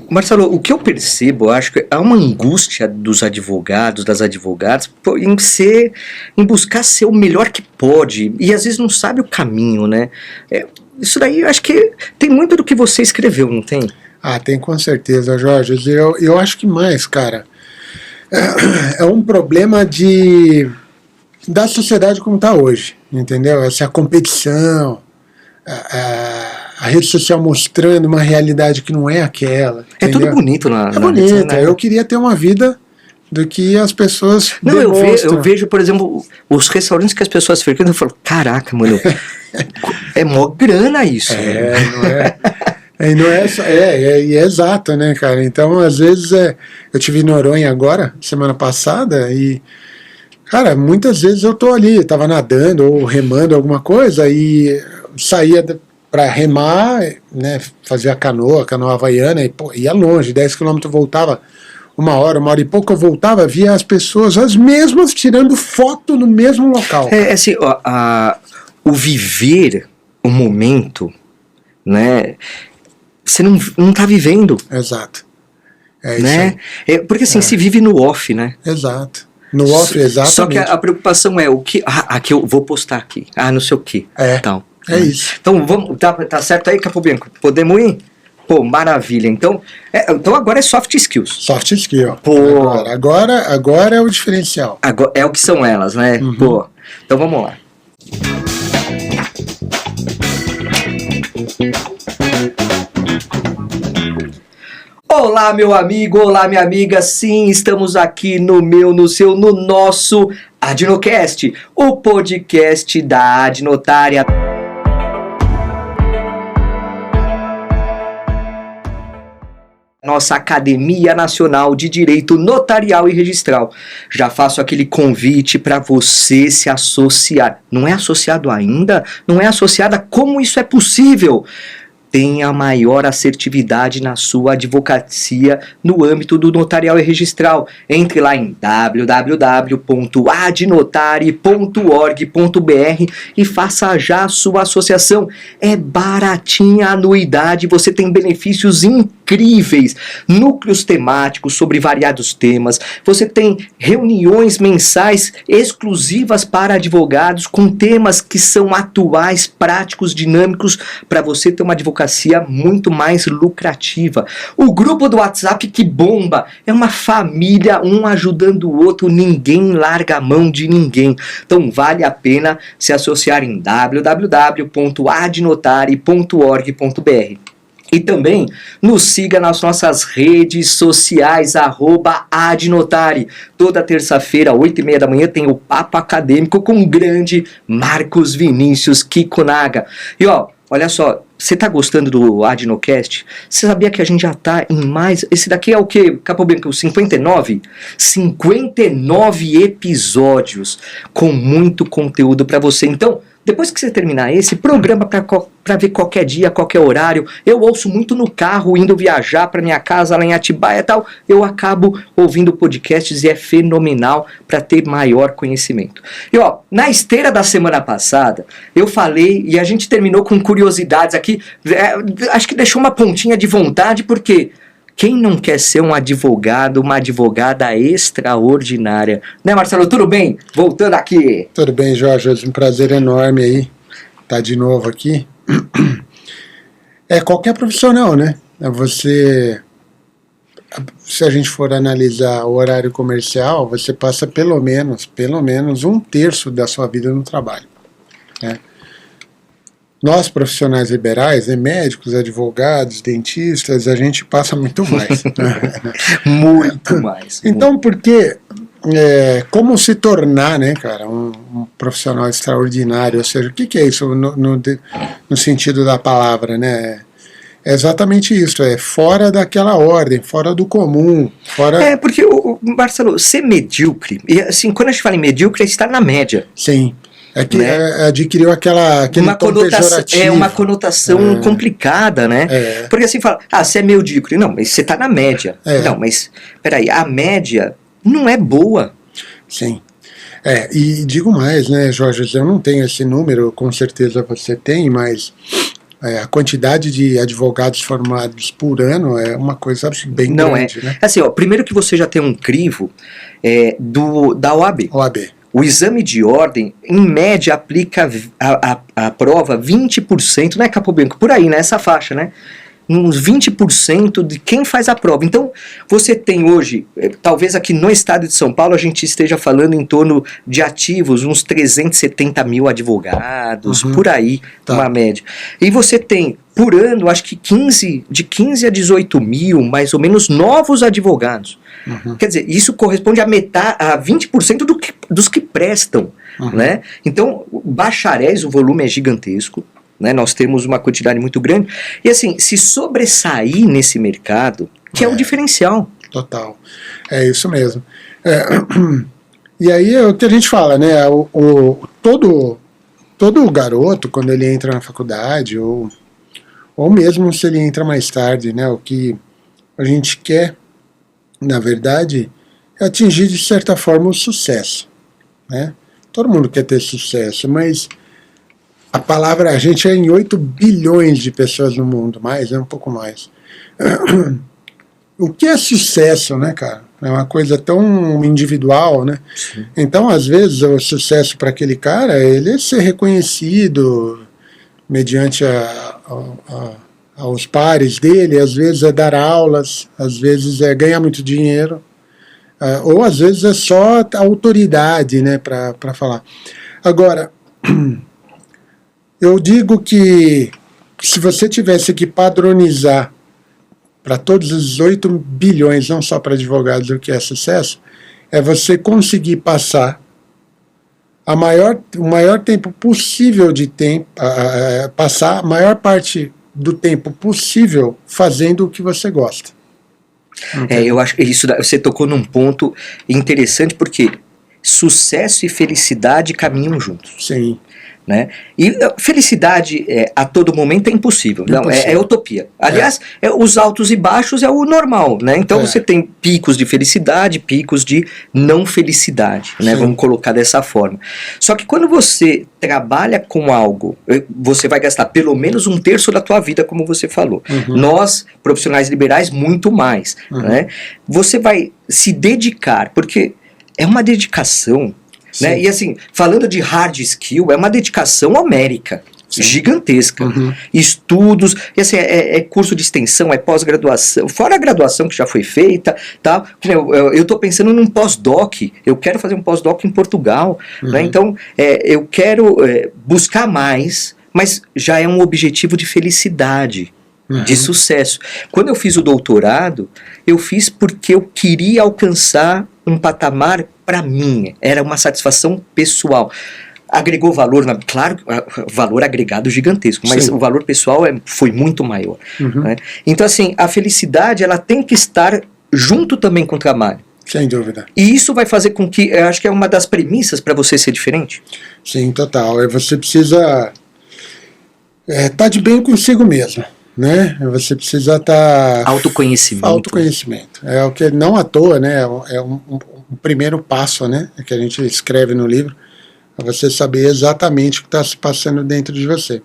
Marcelo, o que eu percebo, eu acho que há uma angústia dos advogados, das advogadas, em buscar ser o melhor que pode, e às vezes não sabe o caminho, né? Isso daí eu acho que tem muito do que você escreveu, não tem? Ah, tem com certeza, Jorge. Eu acho que mais, cara. É um problema da sociedade como está hoje, entendeu? Essa competição, a rede social mostrando uma realidade que não é aquela. É tudo bonito na bonito. Né? Eu queria ter uma vida do que as pessoas eu vejo, por exemplo, os restaurantes que as pessoas frequentam, eu falo, caraca, mano, é mó grana isso. Não é? É exato, né, cara? Então, às vezes, eu tive em Noronha agora, semana passada, e, cara, muitas vezes eu tô ali, tava nadando ou remando alguma coisa, e saía para remar, né, fazia a canoa havaiana, e pô, ia longe, 10 km voltava, uma hora e pouco eu voltava, via as pessoas, as mesmas, tirando foto no mesmo local. Assim, o viver o momento, né, você não tá vivendo. Exato. Né? Porque assim, se vive no off, né? Exato. No off, exatamente. Só que a preocupação é o que. Aqui eu vou postar aqui. Não sei o que. Tal. Isso. Então vamos. Tá certo aí, Capobianco? Podemos ir? Pô, maravilha. Então agora é soft skills. Soft skill. Pô. Agora é o diferencial. Agora, é o que são elas, né? Uhum. Pô. Então vamos lá. Olá, meu amigo, olá, minha amiga. Sim, estamos aqui no nosso Adnocast, o podcast da Adnotária. Nossa Academia Nacional de Direito Notarial e Registral. Já faço aquele convite para você se associar. Não é associado ainda? Não é associada? Como isso é possível? Tenha maior assertividade na sua advocacia no âmbito do notarial e registral. Entre lá em www.adnotari.org.br e faça já a sua associação. É baratinha a anuidade, você tem benefícios incríveis, núcleos temáticos sobre variados temas, você tem reuniões mensais exclusivas para advogados com temas que são atuais, práticos, dinâmicos, para você ter uma advocacia muito mais lucrativa. O grupo do WhatsApp que bomba, é uma família, um ajudando o outro, ninguém larga a mão de ninguém. Então vale a pena se associar em www.adnotari.org.br. E também nos siga nas nossas redes sociais, @adnotari. Toda terça-feira, 8h30 da manhã, tem o Papo Acadêmico com o grande Marcos Vinícius Kikunaga. E olha só, você tá gostando do Adnocast? Você sabia que a gente já tá em mais... Esse daqui é o quê? Capobianco, 59? 59 episódios com muito conteúdo para você. Então, depois que você terminar esse programa para ver qualquer dia, qualquer horário, eu ouço muito no carro, indo viajar para minha casa lá em Atibaia e tal, eu acabo ouvindo podcasts e é fenomenal para ter maior conhecimento. E na esteira da semana passada, eu falei, e a gente terminou com curiosidades aqui, acho que deixou uma pontinha de vontade, porque... Quem não quer ser um advogado, uma advogada extraordinária? Né, Marcelo? Tudo bem? Voltando aqui. Tudo bem, Jorge. É um prazer enorme aí estar de novo aqui. Qualquer profissional, né? Se a gente for analisar o horário comercial, você passa pelo menos 1/3 da sua vida no trabalho, né? Nós, profissionais liberais, médicos, advogados, dentistas, a gente passa muito mais. Muito mais. Então, como se tornar, né, cara, um profissional extraordinário? Ou seja, o que é isso no sentido da palavra, né? É exatamente isso, fora daquela ordem, fora do comum, fora... Porque, Marcelo, ser medíocre, e assim, quando a gente fala em medíocre, é estar na média. Sim. Adquiriu aquele tom pejorativo. Uma conotação complicada, né? Porque assim fala, você é medíocre. Não, mas você tá na média. Não, mas peraí, a média não é boa. Sim. E digo mais, né, Jorge, eu não tenho esse número, com certeza você tem, mas a quantidade de advogados formados por ano é uma coisa bem Não grande, é. né? Assim, ó, primeiro que você já tem um crivo da OAB. OAB. O exame de ordem, em média, aplica a prova 20%, não é Capo Bianco, por aí, nessa faixa, né? Uns 20% de quem faz a prova. Então, você tem hoje, talvez aqui no estado de São Paulo, a gente esteja falando em torno de ativos, uns 370 mil advogados, por aí, uma média. E você tem, por ano, acho que de 15 a 18 mil, mais ou menos, novos advogados. Quer dizer, isso corresponde a 20% dos que prestam, né? Então, bacharéis, o volume é gigantesco, né? Nós temos uma quantidade muito grande. E assim, se sobressair nesse mercado, que é o diferencial. Total. É isso mesmo. E aí é o que a gente fala, né? Todo garoto, quando ele entra na faculdade, ou mesmo se ele entra mais tarde, né? O que a gente quer, na verdade, é atingir de certa forma o sucesso, né? Todo mundo quer ter sucesso, mas a gente é em 8 bilhões de pessoas no mundo, um pouco mais. O que é sucesso, né, cara? É uma coisa tão individual, né? Sim. Então, às vezes, o sucesso para aquele cara, ele é ser reconhecido mediante aos pares dele, às vezes é dar aulas, às vezes é ganhar muito dinheiro, ou às vezes é só a autoridade, né, para falar. Agora, eu digo que se você tivesse que padronizar para todos os 8 bilhões, não só para advogados, o que é sucesso, é você conseguir passar o maior tempo possível de tempo, passar a maior parte do tempo possível fazendo o que você gosta. Eu acho que você tocou num ponto interessante, porque sucesso e felicidade caminham juntos. Sim. Né? E felicidade a todo momento é impossível, não, é utopia. Aliás, os altos e baixos é o normal, né? Então você tem picos de felicidade, picos de não felicidade, né? Vamos colocar dessa forma. Só que quando você trabalha com algo, você vai gastar pelo menos 1/3 da tua vida, como você falou. Nós, profissionais liberais, muito mais, né? Você vai se dedicar, porque é uma dedicação. Né? E assim, falando de hard skill, é uma dedicação homérica, gigantesca. Estudos, e assim, é curso de extensão, é pós-graduação, fora a graduação que já foi feita, tá? Eu estou pensando num pós-doc, eu quero fazer um pós-doc em Portugal, né? Então eu quero buscar mais, mas já é um objetivo de felicidade, de sucesso. Quando eu fiz o doutorado, eu fiz porque eu queria alcançar um patamar para mim, era uma satisfação pessoal. Agregou valor, claro, valor agregado gigantesco, mas o valor pessoal foi muito maior. Né? Então, assim, a felicidade, ela tem que estar junto também com o trabalho. Sem dúvida. E isso vai fazer com que, eu acho que é uma das premissas para você ser diferente. Sim, total. Você precisa estar de bem consigo mesmo. Né? Você precisa estar... Autoconhecimento. É o que não à toa, né? É um primeiro passo, né? Que a gente escreve no livro, é você saber exatamente o que está se passando dentro de você.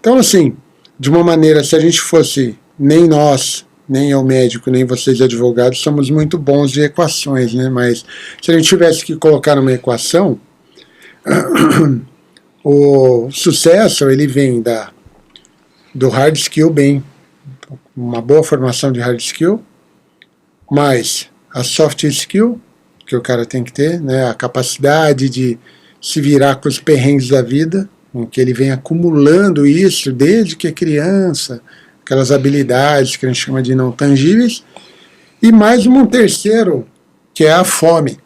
Então, assim, de uma maneira, se a gente fosse, nem nós, nem eu médico, nem vocês advogados, somos muito bons de equações, né? Mas se a gente tivesse que colocar numa equação, o sucesso, ele vem do hard skill, uma boa formação de hard skill, mais a soft skill, que o cara tem que ter, né, a capacidade de se virar com os perrengues da vida, em que ele vem acumulando isso desde que é criança, aquelas habilidades que a gente chama de não tangíveis, e mais um terceiro, que é a fome,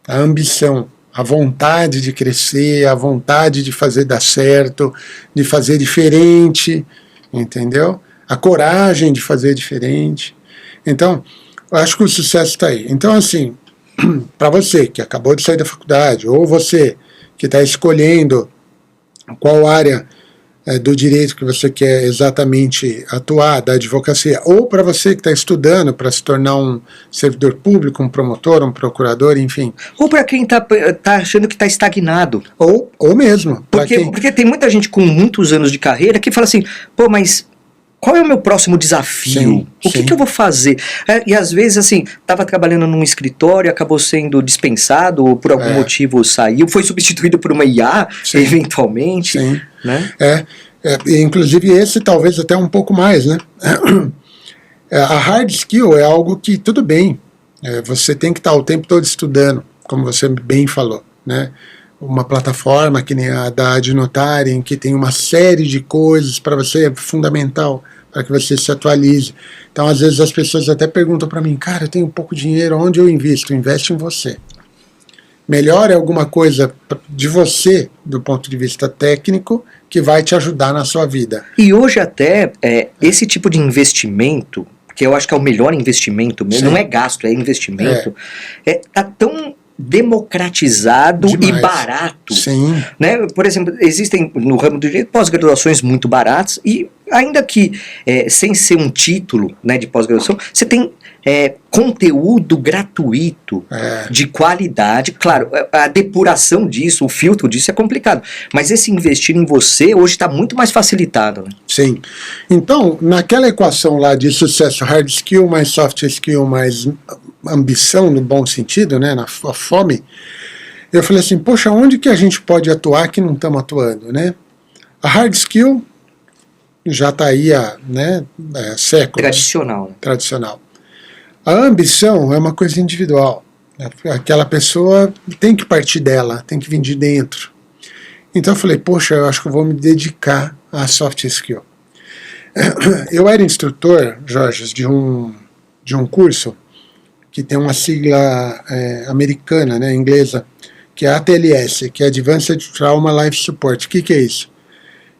a ambição, a vontade de crescer, a vontade de fazer dar certo, de fazer diferente, entendeu? A coragem de fazer diferente. Então, eu acho que o sucesso está aí. Então, assim, para você que acabou de sair da faculdade, ou você que está escolhendo qual área do direito que você quer exatamente atuar, da advocacia, ou para você que está estudando para se tornar um servidor público, um promotor, um procurador, enfim. Ou para quem tá achando que está estagnado. Ou mesmo. Porque tem muita gente com muitos anos de carreira que fala assim, pô, mas qual é o meu próximo desafio? Sim, o que eu vou fazer? E às vezes, assim, estava trabalhando num escritório, acabou sendo dispensado, ou por algum motivo saiu, foi substituído por uma IA, eventualmente. Sim. Né? Inclusive esse talvez até um pouco mais, né? A hard skill é algo que, tudo bem, você tem que estar o tempo todo estudando, como você bem falou, né? Uma plataforma que nem a da Adnotarem, que tem uma série de coisas para você, é fundamental para que você se atualize. Então, às vezes as pessoas até perguntam para mim, cara, eu tenho pouco dinheiro, onde eu invisto? Investe em você. Melhor é alguma coisa de você, do ponto de vista técnico, que vai te ajudar na sua vida. E hoje até, esse tipo de investimento, que eu acho que é o melhor investimento mesmo, não é gasto, é investimento, tá tão democratizado demais. E barato. Sim. Né? Por exemplo, existem no ramo do direito pós-graduações muito baratas e ainda que sem ser um título, né, de pós-graduação, você tem conteúdo gratuito de qualidade. Claro, a depuração disso, o filtro disso é complicado, mas esse investir em você hoje está muito mais facilitado. Né? Sim. Então, naquela equação lá de sucesso, hard skill mais soft skill mais ambição, no bom sentido, né, na fome, eu falei assim, poxa, onde que a gente pode atuar que não estamos atuando, né? A hard skill já está aí há séculos. Tradicional. Né? Tradicional. A ambição é uma coisa individual. Aquela pessoa tem que partir dela, tem que vir de dentro. Então eu falei, poxa, eu acho que eu vou me dedicar à soft skill. Eu era instrutor, Jorge, de um curso que tem uma sigla americana, né, inglesa, que é ATLS, que é Advanced Trauma Life Support. O que é isso?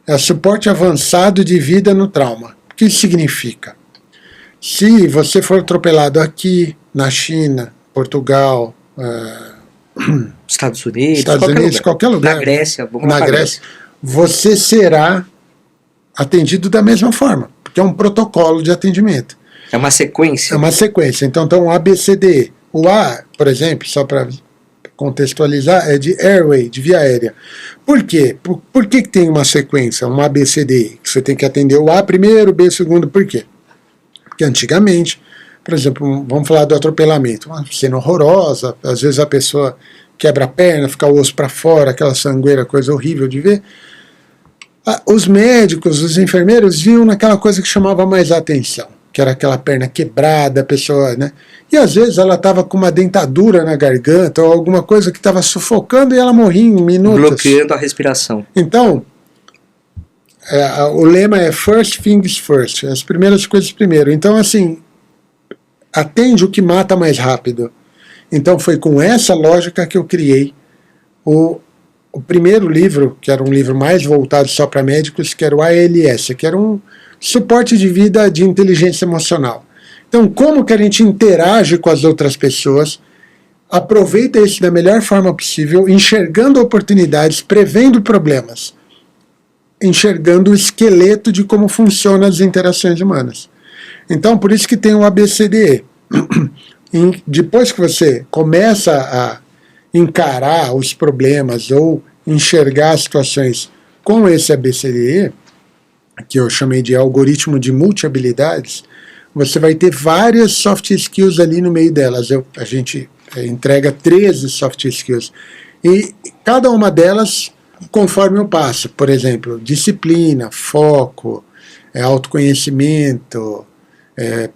É suporte avançado de vida no trauma. O que isso significa? Se você for atropelado aqui, na China, Portugal, Estados Unidos, qualquer lugar. Na Grécia, na Grécia, você será atendido da mesma forma, porque é um protocolo de atendimento. É uma sequência. É uma sequência. Então, ABCD. O A, por exemplo, só para contextualizar, é de airway, de via aérea. Por quê? Por que tem uma sequência, um ABCD? Você tem que atender o A primeiro, o B segundo, por quê? Porque antigamente, por exemplo, vamos falar do atropelamento, uma cena horrorosa, às vezes a pessoa quebra a perna, fica o osso para fora, aquela sangueira, coisa horrível de ver. Os médicos, os enfermeiros viam naquela coisa que chamava mais atenção, que era aquela perna quebrada, a pessoa, né? E às vezes ela estava com uma dentadura na garganta ou alguma coisa que estava sufocando e ela morria em minutos. Bloqueando a respiração. Então, o lema é first things first, as primeiras coisas primeiro. Então, assim, atende o que mata mais rápido. Então foi com essa lógica que eu criei o primeiro livro, que era um livro mais voltado só para médicos, que era o ALS, que era um suporte de vida de inteligência emocional. Então, como que a gente interage com as outras pessoas, aproveita isso da melhor forma possível, enxergando oportunidades, prevendo problemas, enxergando o esqueleto de como funcionam as interações humanas. Então, por isso que tem o ABCDE. Depois que você começa a encarar os problemas ou enxergar as situações com esse ABCDE, que eu chamei de algoritmo de multi-habilidades, você vai ter várias soft skills ali no meio delas. A gente entrega 13 soft skills. E cada uma delas, conforme eu passo, por exemplo, disciplina, foco, autoconhecimento,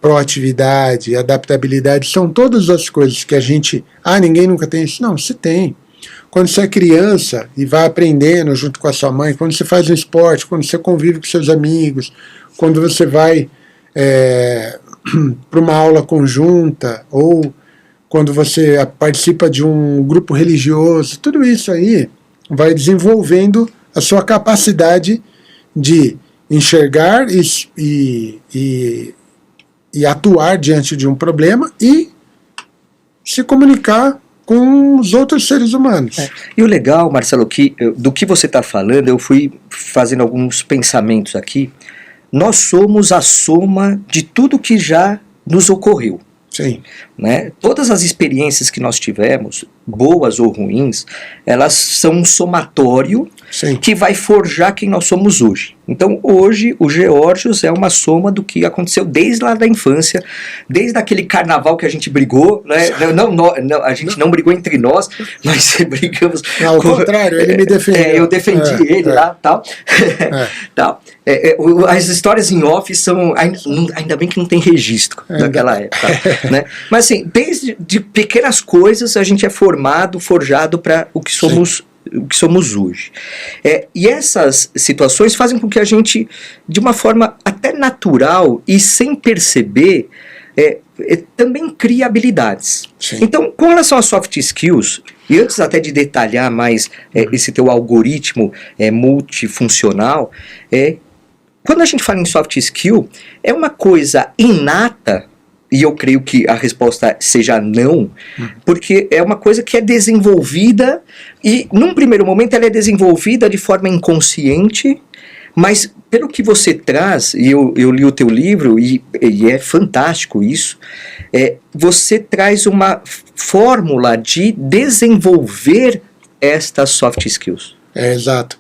proatividade, adaptabilidade, são todas as coisas que a gente... ninguém nunca tem isso. Não, você tem. Quando você é criança e vai aprendendo junto com a sua mãe, quando você faz um esporte, quando você convive com seus amigos, quando você vai para uma aula conjunta, ou quando você participa de um grupo religioso, tudo isso aí vai desenvolvendo a sua capacidade de enxergar e atuar diante de um problema e se comunicar com os outros seres humanos. E o legal, Marcelo, que do que você está falando, eu fui fazendo alguns pensamentos aqui. Nós somos a soma de tudo que já nos ocorreu. Sim. Né? Todas as experiências que nós tivemos, boas ou ruins, elas são um somatório Sim. que vai forjar quem nós somos hoje. Então hoje o Geórgios é uma soma do que aconteceu desde lá da infância, desde aquele carnaval que a gente brigou, né? não, a gente não brigou entre nós, mas brigamos. Ao contrário, ele me defendeu. Eu defendi ele lá, tal. tal. As histórias em off são, ainda bem que não tem registro daquela época, né? Mas assim, desde de pequenas coisas a gente é forjado para o que somos. O que somos hoje. E essas situações fazem com que a gente, de uma forma até natural e sem perceber, também crie habilidades. Sim. Então, com relação a soft skills, e antes até de detalhar mais esse teu algoritmo multifuncional, quando a gente fala em soft skill, é uma coisa inata. E eu creio que a resposta seja não, porque é uma coisa que é desenvolvida e, num primeiro momento, ela é desenvolvida de forma inconsciente, mas pelo que você traz, e eu li o teu livro e é fantástico isso, você traz uma fórmula de desenvolver estas soft skills. Exato.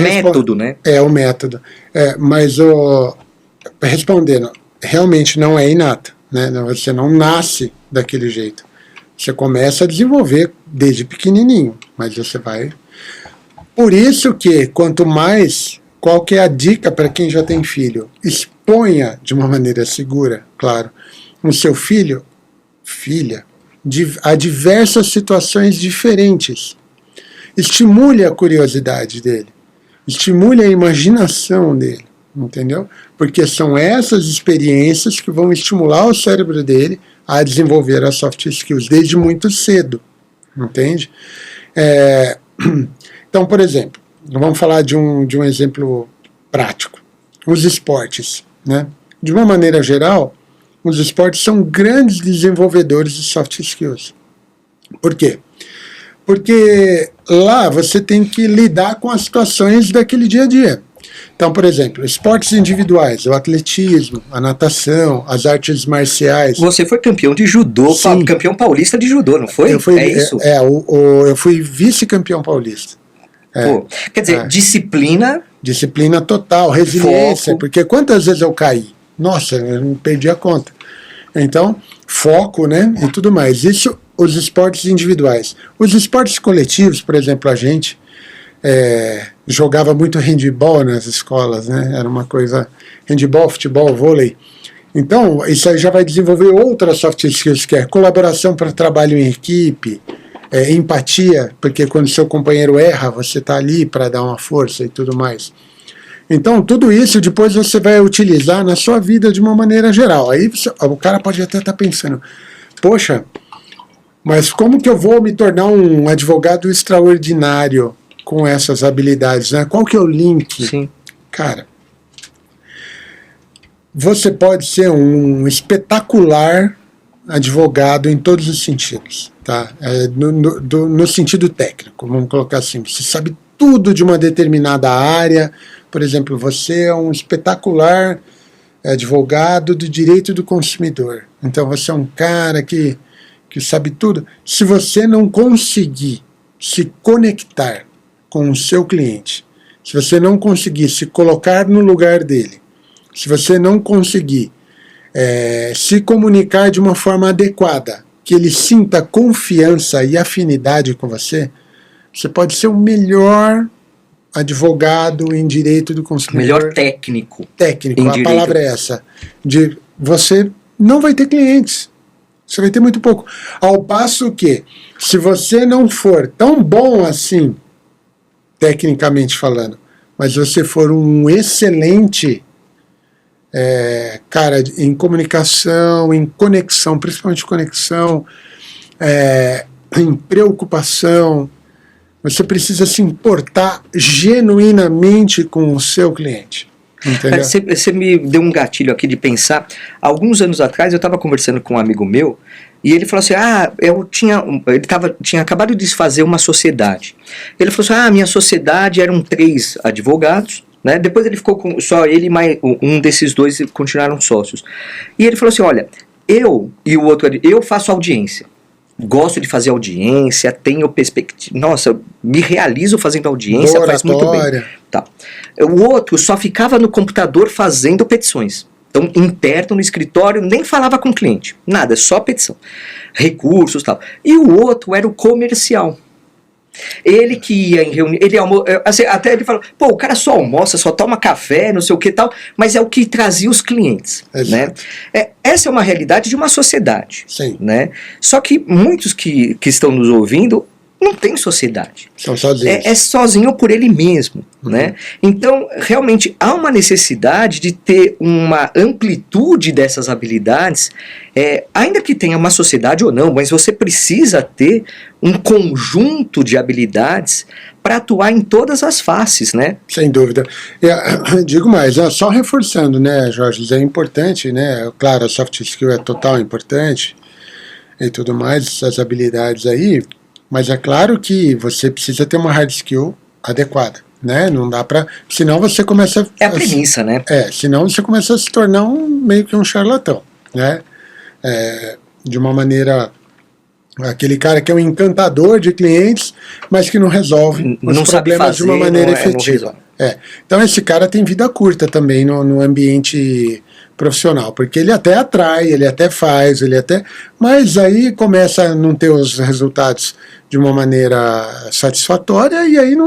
Método, né? O método. Mas, respondendo, realmente não é inata, né? Você não nasce daquele jeito. Você começa a desenvolver desde pequenininho, mas você vai... Por isso que, quanto mais... Qual que é a dica para quem já tem filho? Exponha de uma maneira segura, claro, o seu filho, filha, a diversas situações diferentes. Estimule a curiosidade dele. Estimule a imaginação dele. Entendeu? Porque são essas experiências que vão estimular o cérebro dele a desenvolver as soft skills desde muito cedo, entende? Então, por exemplo, vamos falar de um exemplo prático. Os esportes, né? De uma maneira geral, os esportes são grandes desenvolvedores de soft skills. Por quê? Porque lá você tem que lidar com as situações daquele dia a dia. Então, por exemplo, esportes individuais, o atletismo, a natação, as artes marciais. Você foi campeão de judô, campeão paulista de judô, não foi? Isso? Eu fui vice-campeão paulista. Quer dizer, disciplina... Disciplina total, resiliência, foco. Porque quantas vezes eu caí? Nossa, eu não perdi a conta. Então, foco, né, e tudo mais. Isso, os esportes individuais. Os esportes coletivos, por exemplo, a gente... jogava muito handball nas escolas, né? Era uma coisa, handball, futebol, vôlei. Então, isso aí já vai desenvolver outras soft skills, que é colaboração para trabalho em equipe, empatia, porque quando seu companheiro erra, você está ali para dar uma força e tudo mais. Então, tudo isso depois você vai utilizar na sua vida de uma maneira geral. Aí o cara pode até estar pensando, poxa, mas como que eu vou me tornar um advogado extraordinário com essas habilidades, né? Qual que é o link? Sim. Cara, você pode ser um espetacular advogado em todos os sentidos, tá? No sentido técnico, vamos colocar assim, você sabe tudo de uma determinada área, por exemplo, você é um espetacular advogado do direito do consumidor, então você é um cara que sabe tudo. Se você não conseguir se conectar com o seu cliente, se você não conseguir se colocar no lugar dele, se você não conseguir se comunicar de uma forma adequada, que ele sinta confiança e afinidade com você, você pode ser o melhor advogado em direito do consumidor. Melhor técnico. Técnico, a palavra é essa. Você não vai ter clientes. Você vai ter muito pouco. Ao passo que, se você não for tão bom assim, tecnicamente falando, mas você for um excelente cara em comunicação, em conexão, principalmente conexão, em preocupação, você precisa se importar genuinamente com o seu cliente. Você me deu um gatilho aqui de pensar. Alguns anos atrás eu estava conversando com um amigo meu E ele falou assim, tinha acabado de desfazer uma sociedade. Ele falou assim, minha sociedade eram 3 advogados, né? Depois ele ficou com só ele e mais um desses 2 continuaram sócios. E ele falou assim, olha, eu e o outro, eu faço audiência. Gosto de fazer audiência, tenho perspectiva. Nossa, me realizo fazendo audiência, faz muito bem. Tá. O outro só ficava no computador fazendo petições. Então, interno no escritório, nem falava com o cliente. Nada, só petição. Recursos e tal. E o outro era o comercial. Ele que ia em reunião, assim, até ele falou, o cara só almoça, só toma café, não sei o que e tal, mas é o que trazia os clientes, né? Essa é uma realidade de uma sociedade. Sim. Né? Só que muitos que estão nos ouvindo não tem sociedade. São sozinhos. É sozinho por ele mesmo, né? Então, realmente, há uma necessidade de ter uma amplitude dessas habilidades, ainda que tenha uma sociedade ou não, mas você precisa ter um conjunto de habilidades para atuar em todas as faces, né? Sem dúvida. Digo mais, só reforçando, né, Jorge, é importante, né? Claro, a soft skill é total importante e tudo mais, essas habilidades aí. Mas é claro que você precisa ter uma hard skill adequada, né? Não dá pra... Senão você começa... É a premissa, né? Senão você começa a se tornar meio que um charlatão, né? De uma maneira... Aquele cara que é um encantador de clientes, mas que não resolve os problemas de uma maneira efetiva. Então esse cara tem vida curta também no ambiente profissional, porque ele até atrai, ele até faz, mas aí começa a não ter os resultados de uma maneira satisfatória e aí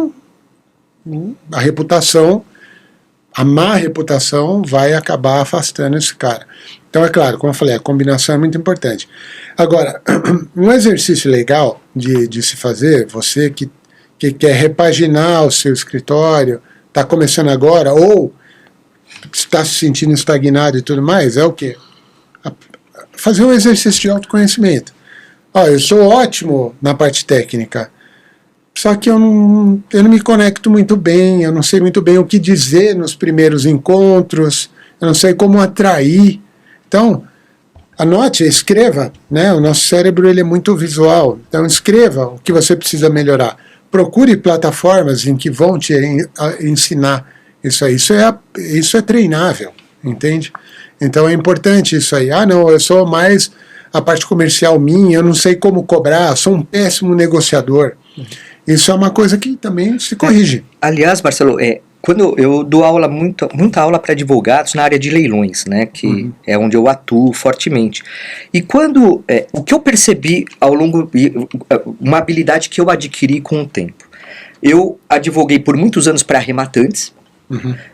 a má reputação vai acabar afastando esse cara. Então é claro, como eu falei, a combinação é muito importante. Agora, um exercício legal de se fazer, você que quer repaginar o seu escritório, está começando agora, ou está se sentindo estagnado e tudo mais, é o quê? Fazer um exercício de autoconhecimento. Eu sou ótimo na parte técnica, só que eu não me conecto muito bem, eu não sei muito bem o que dizer nos primeiros encontros, eu não sei como atrair. Então, anote, escreva, né? O nosso cérebro ele é muito visual, então escreva o que você precisa melhorar. Procure plataformas em que vão te ensinar isso aí. Isso é treinável, entende? Então é importante isso aí. Não, eu sou mais a parte comercial minha, eu não sei como cobrar, sou um péssimo negociador. Isso é uma coisa que também se corrige. Aliás, Marcelo, quando eu dou aula, muita aula para advogados na área de leilões, né, que é onde eu atuo fortemente. E quando, o que eu percebi ao longo, uma habilidade que eu adquiri com o tempo. Eu advoguei por muitos anos para arrematantes,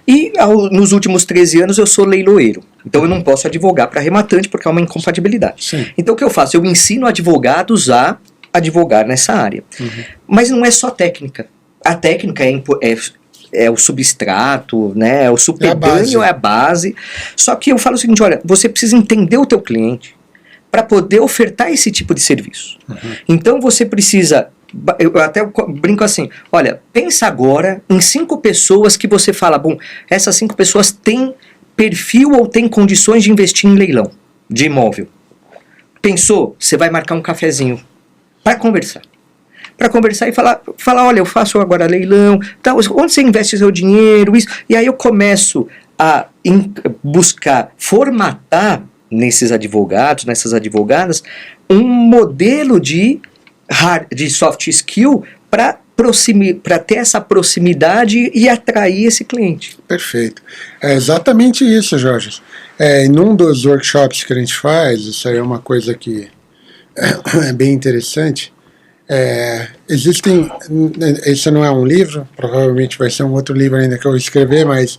e nos últimos 13 anos eu sou leiloeiro. Então eu não posso advogar para arrematante porque é uma incompatibilidade. Sim. Então o que eu faço? Eu ensino advogados a advogar nessa área. Mas não é só técnica. A técnica é o substrato, né? É o superdâneo, é a base. Só que eu falo o seguinte, olha, você precisa entender o teu cliente para poder ofertar esse tipo de serviço. Então você precisa... Eu até brinco assim, olha, pensa agora em 5 pessoas que você fala, bom, essas 5 pessoas têm perfil ou têm condições de investir em leilão de imóvel. Pensou? Você vai marcar um cafezinho para conversar. Para conversar e falar, olha, eu faço agora leilão, tá, onde você investe seu dinheiro, isso. E aí eu começo a buscar formatar nesses advogados, nessas advogadas, um modelo de soft skill para ter essa proximidade e atrair esse cliente. Perfeito. É exatamente isso, Jorge. Em um dos workshops que a gente faz, isso aí é uma coisa que é bem interessante, esse não é um livro, provavelmente vai ser um outro livro ainda que eu vou escrever, mas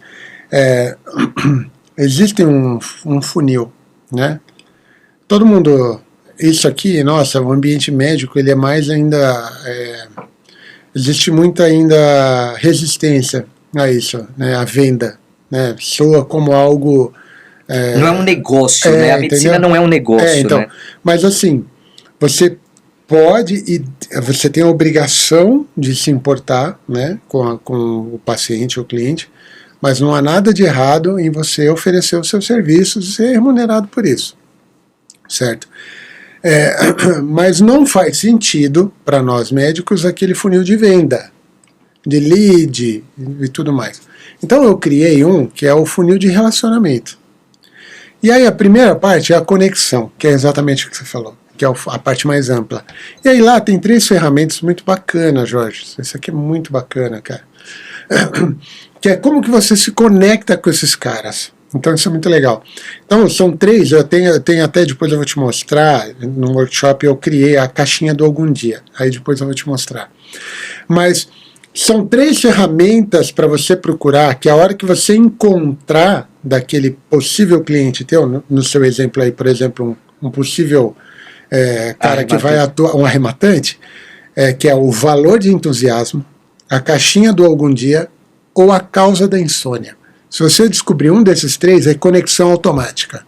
existe um funil, né? Todo mundo... Isso aqui, nossa, o ambiente médico, ele é mais ainda... existe muita ainda resistência a isso, né, a venda, né, soa como algo... não é um negócio, né, a medicina não é um negócio, então, né? Mas assim, você pode e você tem a obrigação de se importar, né, com o paciente ou cliente, mas não há nada de errado em você oferecer os seus serviços e ser remunerado por isso, certo? Mas não faz sentido para nós médicos aquele funil de venda, de lead e tudo mais. Então eu criei um que é o funil de relacionamento. E aí a primeira parte é a conexão, que é exatamente o que você falou, que é a parte mais ampla. E aí lá tem 3 ferramentas muito bacanas, Jorge. Isso aqui é muito bacana, cara. Que é como que você se conecta com esses caras. Então isso é muito legal. Então são 3, eu tenho até, depois eu vou te mostrar, no workshop eu criei a caixinha do Algum Dia, aí depois eu vou te mostrar. Mas são 3 ferramentas para você procurar, que a hora que você encontrar daquele possível cliente teu, no seu exemplo aí, por exemplo, um possível cara que vai atuar, um arrematante, que é o valor de entusiasmo, a caixinha do Algum Dia ou a causa da insônia. Se você descobrir um desses 3, é conexão automática.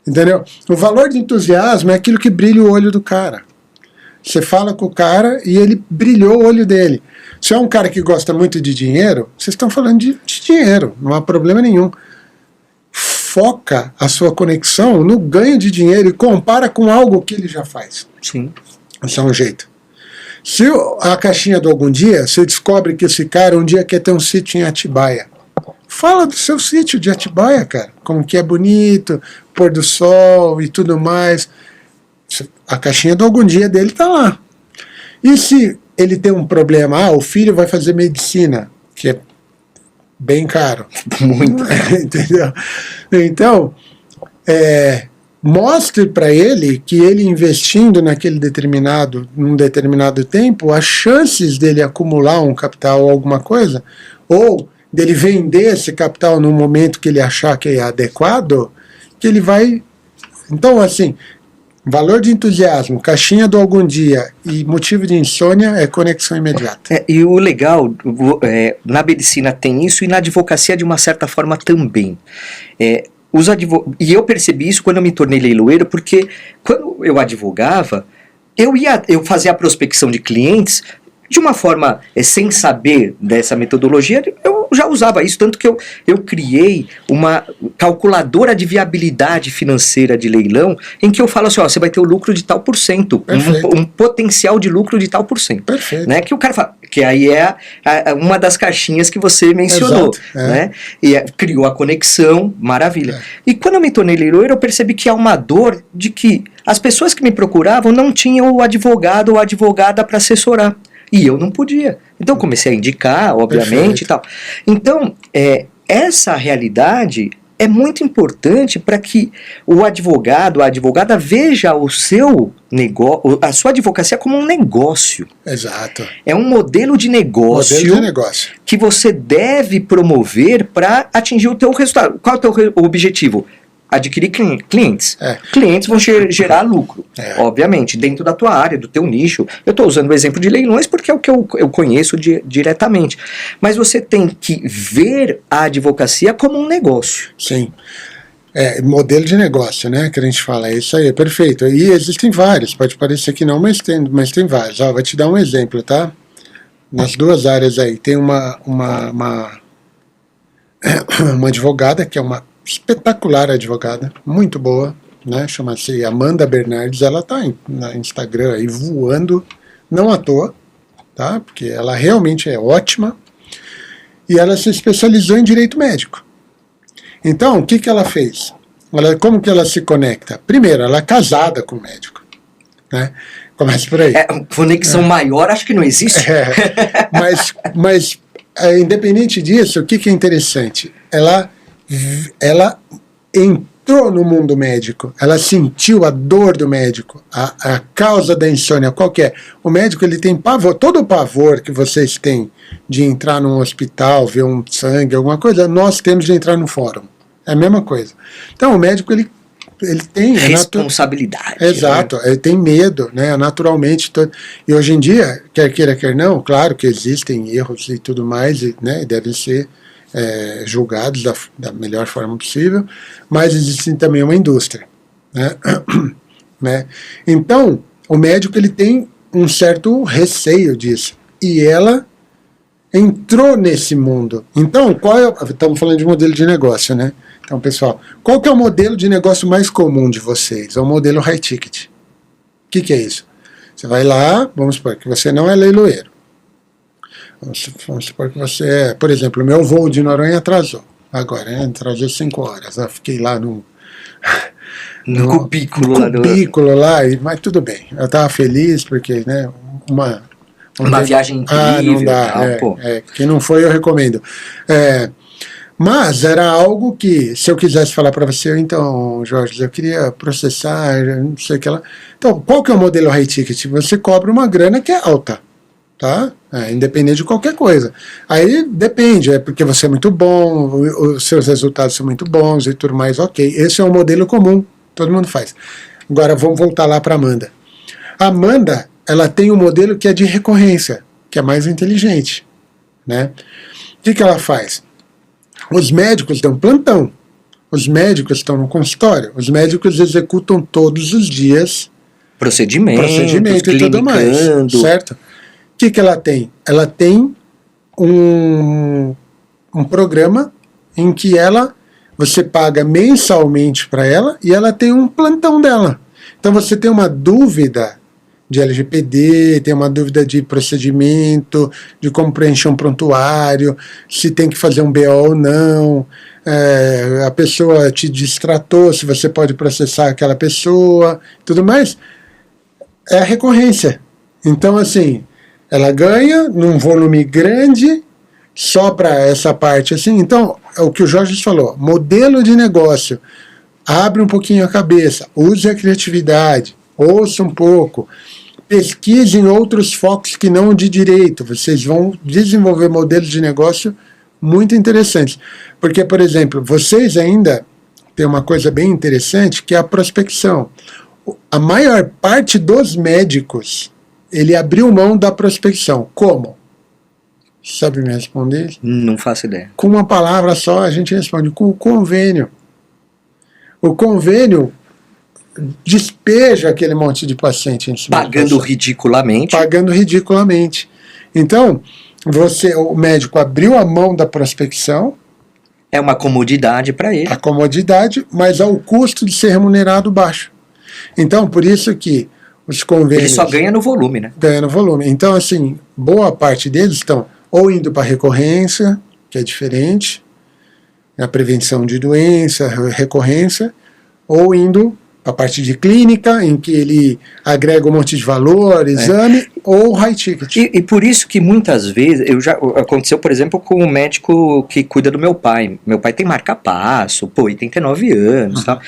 Entendeu? O valor de entusiasmo é aquilo que brilha o olho do cara. Você fala com o cara e ele brilhou o olho dele. Se é um cara que gosta muito de dinheiro, vocês estão falando de dinheiro, não há problema nenhum. Foca a sua conexão no ganho de dinheiro e compara com algo que ele já faz. Sim. Esse é um jeito. Se a caixinha do Algum Dia, você descobre que esse cara um dia quer ter um sítio em Atibaia. Fala do seu sítio de Atibaia, cara. Como que é bonito, pôr do sol e tudo mais. A caixinha do Algum Dia dele tá lá. E se ele tem um problema, o filho vai fazer medicina, que é bem caro. Muito. Entendeu? Então, mostre para ele que ele investindo num determinado tempo, as chances dele acumular um capital ou alguma coisa, ou dele vender esse capital no momento que ele achar que é adequado, que ele vai... Então, assim, valor de entusiasmo, caixinha do Algum Dia e motivo de insônia é conexão imediata. E o legal, na medicina tem isso e na advocacia de uma certa forma também. E eu percebi isso quando eu me tornei leiloeiro, porque quando eu advogava, eu fazia a prospecção de clientes de uma forma sem saber dessa metodologia. Eu já usava isso, tanto que eu criei uma calculadora de viabilidade financeira de leilão, em que eu falo assim, você vai ter o lucro de tal %, um potencial de lucro de tal %. Perfeito. Né? Que o cara fala, que aí é uma das caixinhas que você mencionou. Exato, né? E criou a conexão, maravilha. E quando eu me tornei leiloeiro, eu percebi que há uma dor de que as pessoas que me procuravam não tinham o advogado ou a advogada para assessorar. E eu não podia. Então comecei a indicar, obviamente. Perfeito. E tal. Então, essa realidade é muito importante para que o advogado, a advogada veja o seu negócio, a sua advocacia como um negócio. Exato. É um modelo de negócio, que você deve promover para atingir o teu resultado. Qual é o teu objetivo? Adquirir clientes. Clientes vão gerar lucro, obviamente, dentro da tua área, do teu nicho. Eu estou usando o exemplo de leilões porque é o que eu conheço diretamente. Mas você tem que ver a advocacia como um negócio. Sim. Modelo de negócio, né, que a gente fala, é isso aí, perfeito. E existem vários, pode parecer que não, mas tem vários. Vou te dar um exemplo, tá? Nas 2 áreas aí, tem uma advogada que é uma espetacular advogada, muito boa, né? Chama-se Amanda Bernardes. Ela está no Instagram aí voando, não à toa, tá? Porque ela realmente é ótima e ela se especializou em direito médico. Então, o que ela fez? Como que ela se conecta? Primeiro, ela é casada com o médico, né? Começa por aí. Conexão maior, acho que não existe. Mas independente disso, o que é interessante? Ela entrou no mundo médico, ela sentiu a dor do médico, a causa da insônia, qual que é? O médico, ele tem pavor, todo o pavor que vocês têm de entrar num hospital, ver um sangue, alguma coisa, nós temos de entrar no fórum, é a mesma coisa. Então o médico, ele tem responsabilidade. Exato, né? Ele tem medo, né? Naturalmente. E hoje em dia, quer queira, quer não, claro que existem erros e tudo mais, né? E devem ser julgados da melhor forma possível, mas existe também uma indústria, né? Né? Então, o médico, ele tem um certo receio disso, e ela entrou nesse mundo. Então, estamos falando de modelo de negócio, né? Então, pessoal, qual que é o modelo de negócio mais comum de vocês? É o modelo high ticket. que é isso? Você vai lá, vamos supor que você não é leiloeiro. Vamos supor que você é, por exemplo, o meu voo de Noronha atrasou. Agora, né? Atrasou 5 horas. Eu fiquei lá no cubículo lá, mas tudo bem. Eu estava feliz porque, né, uma viagem incrível. Não dá, pô. quem não foi eu recomendo. Mas era algo que, se eu quisesse falar para você, então, Jorge, eu queria processar, não sei o que lá. Então, qual que é o modelo high ticket? Você cobra uma grana que é alta, tá? Independente de qualquer coisa. Aí depende, é porque você é muito bom, os seus resultados são muito bons e tudo mais, ok. Esse é um modelo comum, todo mundo faz. Agora vamos voltar lá para Amanda. A Amanda, ela tem um modelo que é de recorrência, que é mais inteligente, né? O que ela faz? Os médicos dão plantão, os médicos estão no consultório, os médicos executam todos os dias procedimento e tudo mais, certo? O que ela tem? Ela tem um programa em que você paga mensalmente para ela e ela tem um plantão dela. Então você tem uma dúvida de LGPD, tem uma dúvida de procedimento, de como preencher um prontuário, se tem que fazer um BO ou não, a pessoa te distratou, se você pode processar aquela pessoa, tudo mais, é a recorrência. Então, assim, ela ganha num volume grande só para essa parte, assim. Então, é o que o Jorge falou, modelo de negócio, abre um pouquinho a cabeça, use a criatividade, ouça um pouco, pesquise em outros focos que não de direito, vocês vão desenvolver modelos de negócio muito interessantes. Porque, por exemplo, vocês ainda têm uma coisa bem interessante, que é a prospecção. A maior parte dos médicos, ele abriu mão da prospecção. Como? Sabe me responder? Não faço ideia. Com uma palavra só a gente responde, com o convênio. O convênio despeja aquele monte de paciente em cima pagando ridiculamente. Pagando ridiculamente. Então, o médico abriu a mão da prospecção. É uma comodidade para ele. A comodidade, mas ao custo de ser remunerado baixo. Então, por isso que os convênios... Ele só ganha no volume, né? Ganha no volume. Então, assim, boa parte deles estão ou indo para recorrência, que é diferente, a prevenção de doença, recorrência, ou indo a parte de clínica, em que ele agrega um monte de valor, exame, ou high ticket. E por isso que muitas vezes, aconteceu, por exemplo, com o médico que cuida do meu pai. Meu pai tem marca-passo, 89 anos, tal.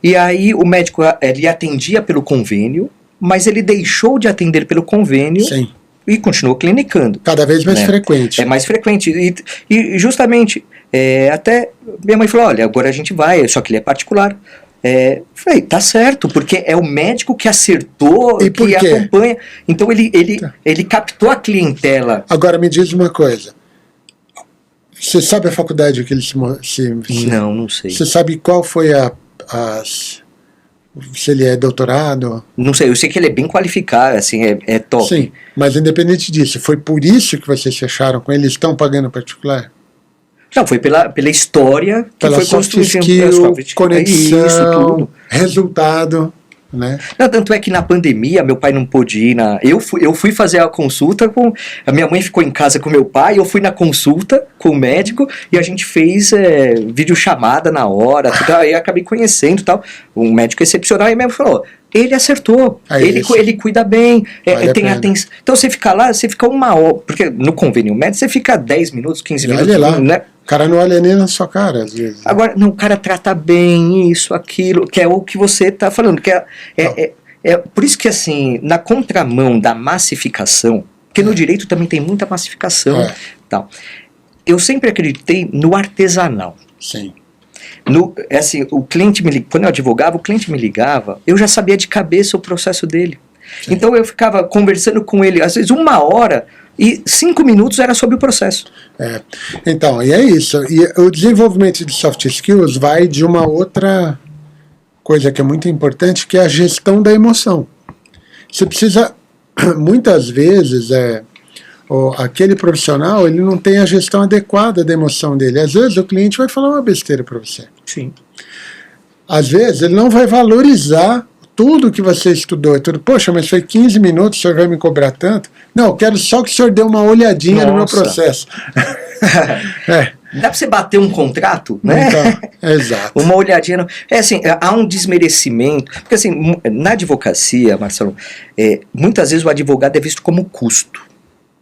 E aí o médico, ele atendia pelo convênio, mas ele deixou de atender pelo convênio. Sim. E continuou clinicando. Cada vez mais frequente. É mais frequente. E justamente, até minha mãe falou, olha, agora a gente vai, só que ele é particular. Falei, tá certo, porque é o médico que acertou, que acompanha. Então ele captou a clientela. Agora me diz uma coisa. Você sabe a faculdade que ele Não sei. Você sabe qual foi se ele é doutorado? Não sei, eu sei que ele é bem qualificado, assim, é top. Sim, mas independente disso, foi por isso que vocês fecharam com ele? Eles estão pagando particular? Não, foi pela história que pela foi construída. Conexão, isso, tudo. Resultado. Né? Não, tanto é que na pandemia meu pai não pôde ir eu fui fazer a consulta a minha mãe ficou em casa com meu pai, eu fui na consulta com o médico e a gente fez videochamada na hora, tudo, aí acabei conhecendo tal, um médico excepcional, e mesmo falou, ele acertou, ele cuida bem, tem atenção. Então você fica lá, você fica 1 hora, porque no convênio médico você fica 10 minutos, 15 minutos, lá. Né? O cara não olha nem na sua cara, às vezes. Agora, não, o cara trata bem isso, aquilo, que é o que você está falando, que por isso que, assim, na contramão da massificação, porque no direito também tem muita massificação, tal, eu sempre acreditei no artesanal. Sim. Assim, o cliente quando eu advogava, o cliente me ligava, eu já sabia de cabeça o processo dele. Sim. Então eu ficava conversando com ele, às vezes 1 hora, e 5 minutos era sobre o processo. Então, e é isso. E o desenvolvimento de soft skills vai de uma outra coisa que é muito importante, que é a gestão da emoção. Você precisa, muitas vezes, aquele profissional, ele não tem a gestão adequada da emoção dele. Às vezes o cliente vai falar uma besteira para você. Sim. Às vezes ele não vai valorizar tudo que você estudou, tudo, poxa, mas foi 15 minutos, o senhor vai me cobrar tanto? Não, eu quero só que o senhor dê uma olhadinha no meu processo. Dá pra você bater um contrato, né? Então, exato. Uma olhadinha. Assim, há um desmerecimento. Porque, assim, na advocacia, Marcelo, muitas vezes o advogado é visto como custo.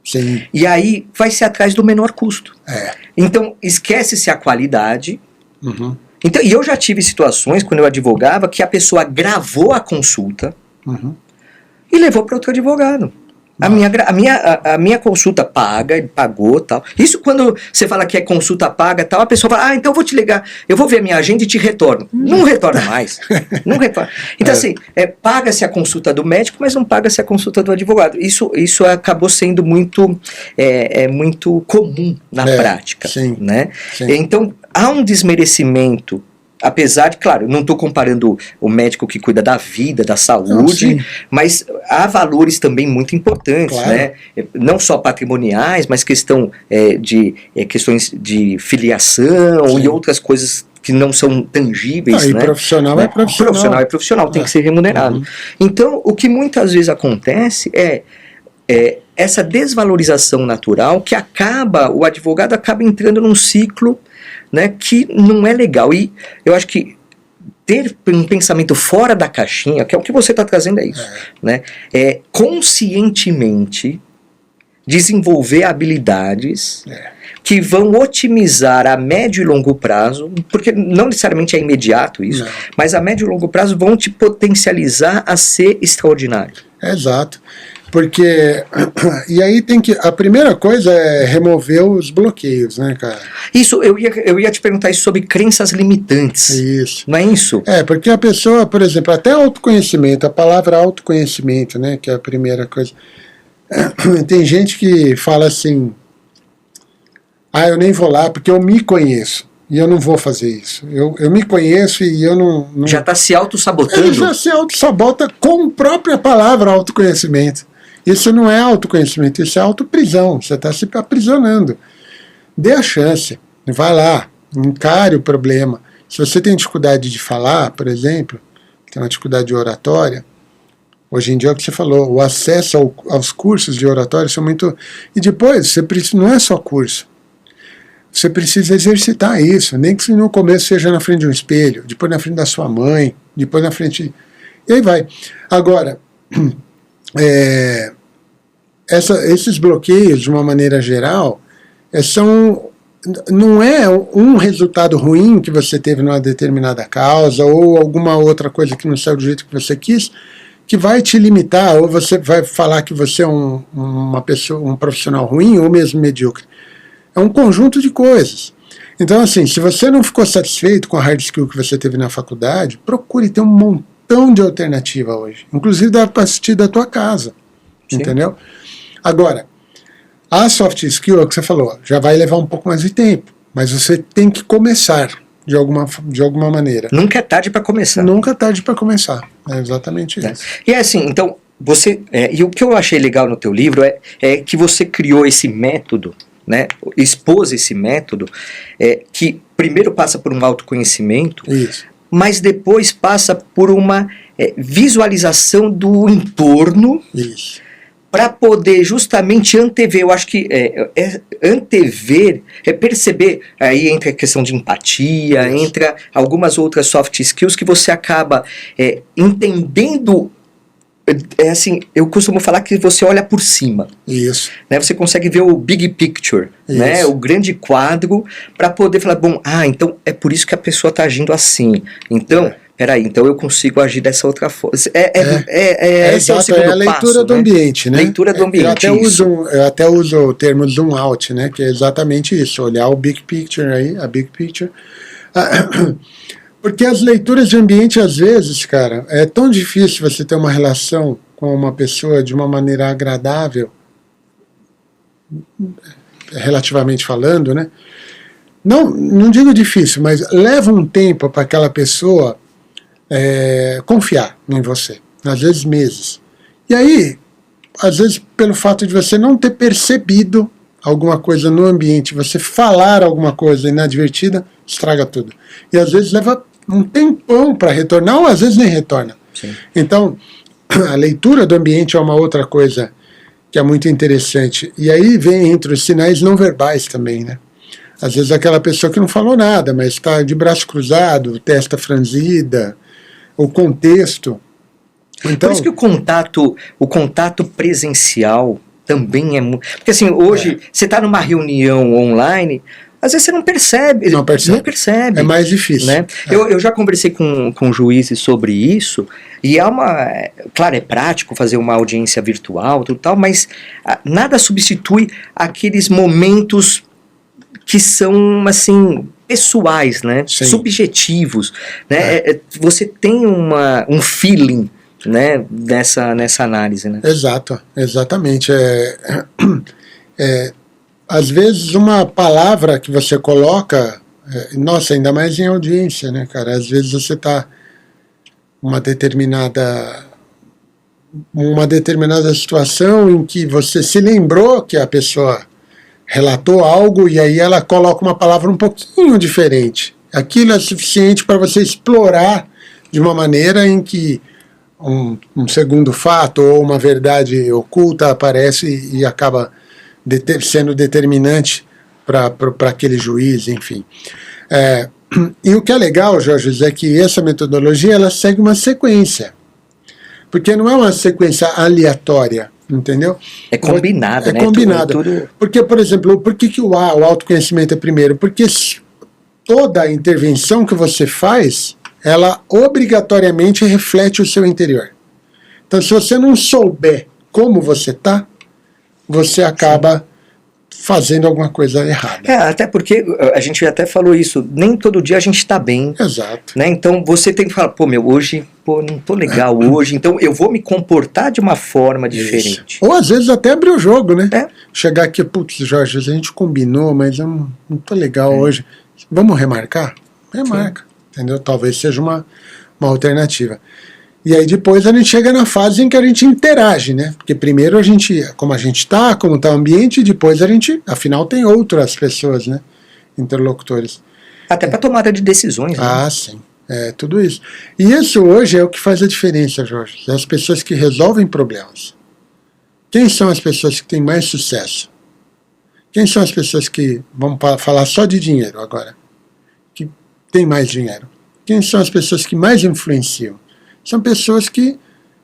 Sim. E aí vai ser atrás do menor custo. É. Então, esquece-se a qualidade. Uhum. Então, e eu já tive situações, quando eu advogava, que a pessoa gravou a consulta e levou para outro advogado. A minha consulta paga, ele pagou tal. Isso quando você fala que é consulta paga tal, a pessoa fala, então eu vou te ligar, eu vou ver a minha agenda e te retorno. Não retorna mais. Não retorna. Então assim, paga-se a consulta do médico, mas não paga-se a consulta do advogado. Isso acabou sendo muito, muito comum na prática. Sim, né? Sim. Então há um desmerecimento. Apesar de, claro, não estou comparando o médico que cuida da vida, da saúde, mas há valores também muito importantes, claro. Né? Não só patrimoniais, mas questões de filiação e outras coisas que não são tangíveis. E né? profissional é profissional. Profissional é profissional, tem que ser remunerado. Então, o que muitas vezes acontece é essa desvalorização natural que o advogado acaba entrando num ciclo, né, que não é legal. E eu acho que ter um pensamento fora da caixinha, que é o que você está trazendo, é isso. Né, conscientemente desenvolver habilidades que vão otimizar a médio e longo prazo, porque não necessariamente é imediato isso, mas a médio e longo prazo vão te potencializar a ser extraordinário. Exato. Porque, e aí a primeira coisa é remover os bloqueios, né, cara? Isso, eu ia te perguntar isso sobre crenças limitantes. Isso. Não é isso? Porque a pessoa, por exemplo, até autoconhecimento, a palavra autoconhecimento, né, que é a primeira coisa. Tem gente que fala assim, eu nem vou lá porque eu me conheço. E eu não vou fazer isso. Eu me conheço e eu não... Já está se auto-sabotando. Ele já se auto-sabota com a própria palavra autoconhecimento. Isso não é autoconhecimento, isso é autoprisão. Você está se aprisionando. Dê a chance. Vai lá, encare o problema. Se você tem dificuldade de falar, por exemplo, tem uma dificuldade de oratória, hoje em dia é o que você falou, o acesso aos cursos de oratória são muito... E depois, não é só curso. Você precisa exercitar isso, nem que no começo seja na frente de um espelho, depois na frente da sua mãe, depois na frente... E aí vai. Agora, esses bloqueios, de uma maneira geral, não é um resultado ruim que você teve numa determinada causa ou alguma outra coisa que não saiu do jeito que você quis, que vai te limitar, ou você vai falar que você é uma pessoa, um profissional ruim ou mesmo medíocre. É um conjunto de coisas. Então, assim, se você não ficou satisfeito com a hard skill que você teve na faculdade, procure ter um montão de alternativa hoje. Inclusive dá para assistir da tua casa. Sim. Entendeu? Agora, a soft skill, é o que você falou, já vai levar um pouco mais de tempo. Mas você tem que começar de alguma maneira. Nunca é tarde para começar. Nunca é tarde para começar. É exatamente isso. E assim, então, e o que eu achei legal no teu livro é que você criou esse método, né, expôs esse método, que primeiro passa por um autoconhecimento, mas depois passa por uma visualização do entorno, para poder justamente antever. Eu acho que antever, perceber, aí entra a questão de empatia, entra algumas outras soft skills que você acaba entendendo. Assim, eu costumo falar que você olha por cima. Isso. Né, você consegue ver o big picture, né, o grande quadro, para poder falar, então é por isso que a pessoa está agindo assim. Então, peraí, então eu consigo agir dessa outra forma. Esse é o segundo a leitura passo, do ambiente, né? Leitura do ambiente. Eu até uso o termo zoom out, né? Que é exatamente isso, olhar o big picture aí, a big picture. Porque as leituras de ambiente, às vezes, cara, é tão difícil você ter uma relação com uma pessoa de uma maneira agradável, relativamente falando, né? Não digo difícil, mas leva um tempo para aquela pessoa confiar em você, às vezes meses. E aí, às vezes, pelo fato de você não ter percebido alguma coisa no ambiente, você falar alguma coisa inadvertida, estraga tudo. E às vezes leva um tempão para retornar, ou às vezes nem retorna. Sim. Então, a leitura do ambiente é uma outra coisa que é muito interessante. E aí vem entre os sinais não verbais também, né? Às vezes aquela pessoa que não falou nada, mas está de braço cruzado, testa franzida, o contexto. Então, por isso que o contato presencial também é muito... Porque assim, hoje, você está numa reunião online, às vezes você não percebe. Não percebe. É mais difícil. Né? Eu já conversei com juízes sobre isso, e claro, é prático fazer uma audiência virtual, tudo tal, mas nada substitui aqueles momentos que são, assim, pessoais, né? Sim. Subjetivos, né? Você tem um feeling, né? nessa análise, né? Exato, exatamente. Às vezes uma palavra que você coloca, nossa, ainda mais em audiência, né, cara? Às vezes você está uma determinada situação em que você se lembrou que a pessoa relatou algo e aí ela coloca uma palavra um pouquinho diferente. Aquilo é suficiente para você explorar de uma maneira em que um segundo fato ou uma verdade oculta aparece e acaba sendo determinante para aquele juiz, enfim. E o que é legal, Jorge, é que essa metodologia ela segue uma sequência, porque não é uma sequência aleatória, entendeu? É combinada, né? É combinada. Porque, por exemplo, por que o autoconhecimento é primeiro? Porque toda intervenção que você faz, ela obrigatoriamente reflete o seu interior. Então, se você não souber como você está, você acaba fazendo alguma coisa errada. Até porque a gente até falou isso, nem todo dia a gente está bem. Exato. Né? Então você tem que falar, hoje não tô legal hoje, então eu vou me comportar de uma forma diferente. Isso. Ou às vezes até abrir o jogo, né? Chegar aqui, putz, Jorge, a gente combinou, mas eu não tô legal hoje. Vamos remarcar? Remarca. Sim. Entendeu? Talvez seja uma alternativa. E aí depois a gente chega na fase em que a gente interage, né? Porque primeiro a gente, como está o ambiente, e depois a gente, afinal, tem outras pessoas, né? Interlocutores. Até para tomada de decisões. Né? Sim. Tudo isso. E isso hoje é o que faz a diferença, Jorge. As pessoas que resolvem problemas. Quem são as pessoas que têm mais sucesso? Quem são as pessoas que, vamos falar só de dinheiro agora, que têm mais dinheiro? Quem são as pessoas que mais influenciam? São pessoas que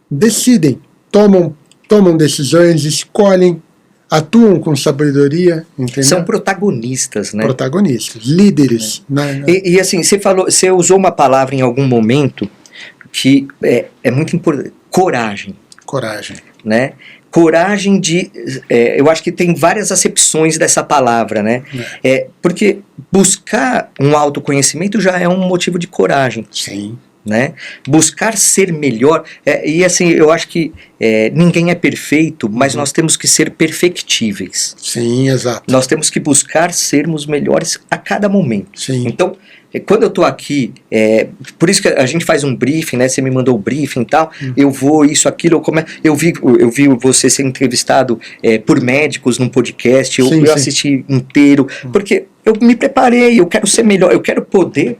decidem, tomam decisões, escolhem, atuam com sabedoria, entendeu? São protagonistas, né? Protagonistas, líderes. E assim, você usou uma palavra em algum momento que é muito importante, coragem. Coragem. Né? Coragem de... eu acho que tem várias acepções dessa palavra, né? Porque buscar um autoconhecimento já é um motivo de coragem. Sim. Né? Buscar ser melhor, e assim, eu acho que ninguém é perfeito, mas nós temos que ser perfectíveis. Sim, exato. Nós temos que buscar sermos melhores a cada momento. Sim. Então, quando eu estou aqui, por isso que a gente faz um briefing, né? Você me mandou o briefing e tal, eu vou isso, aquilo, eu vi você ser entrevistado por médicos num podcast, eu assisti inteiro, porque eu me preparei, eu quero ser melhor, eu quero poder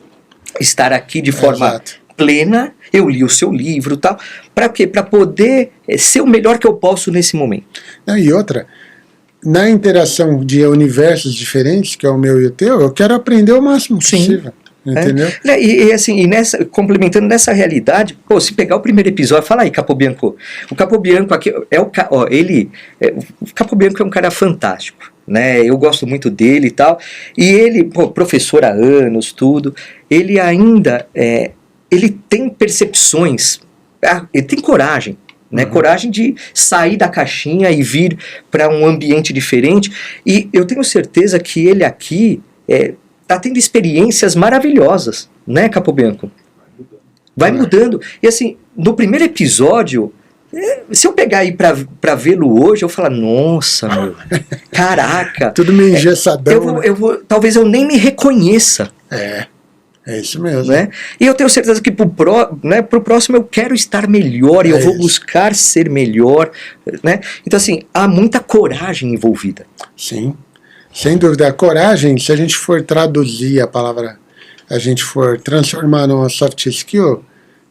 estar aqui de forma plena, eu li o seu livro e tal, para quê? Para poder ser o melhor que eu posso nesse momento. E outra, na interação de universos diferentes, que é o meu e o teu, eu quero aprender o máximo possível. Entendeu? E assim, complementando nessa realidade, se pegar o primeiro episódio, fala aí, Capobianco. O Capobianco aqui o Capobianco é um cara fantástico, né? Eu gosto muito dele e tal. E ele, professor há anos, tudo, ele ainda ele tem percepções, ele tem coragem. Né, coragem de sair da caixinha e vir para um ambiente diferente. E eu tenho certeza que ele aqui está tendo experiências maravilhosas, né, Capobianco? Vai mudando. E assim, no primeiro episódio, se eu pegar aí para vê-lo hoje, eu falo, nossa, meu, caraca. Tudo meio engessadão. Talvez eu nem me reconheça. É isso mesmo. Né? E eu tenho certeza que pro próximo eu quero estar melhor e eu vou buscar ser melhor. Né? Então, assim, há muita coragem envolvida. Sim, sem dúvida. A coragem, se a gente for traduzir a palavra, a gente for transformar numa soft skill,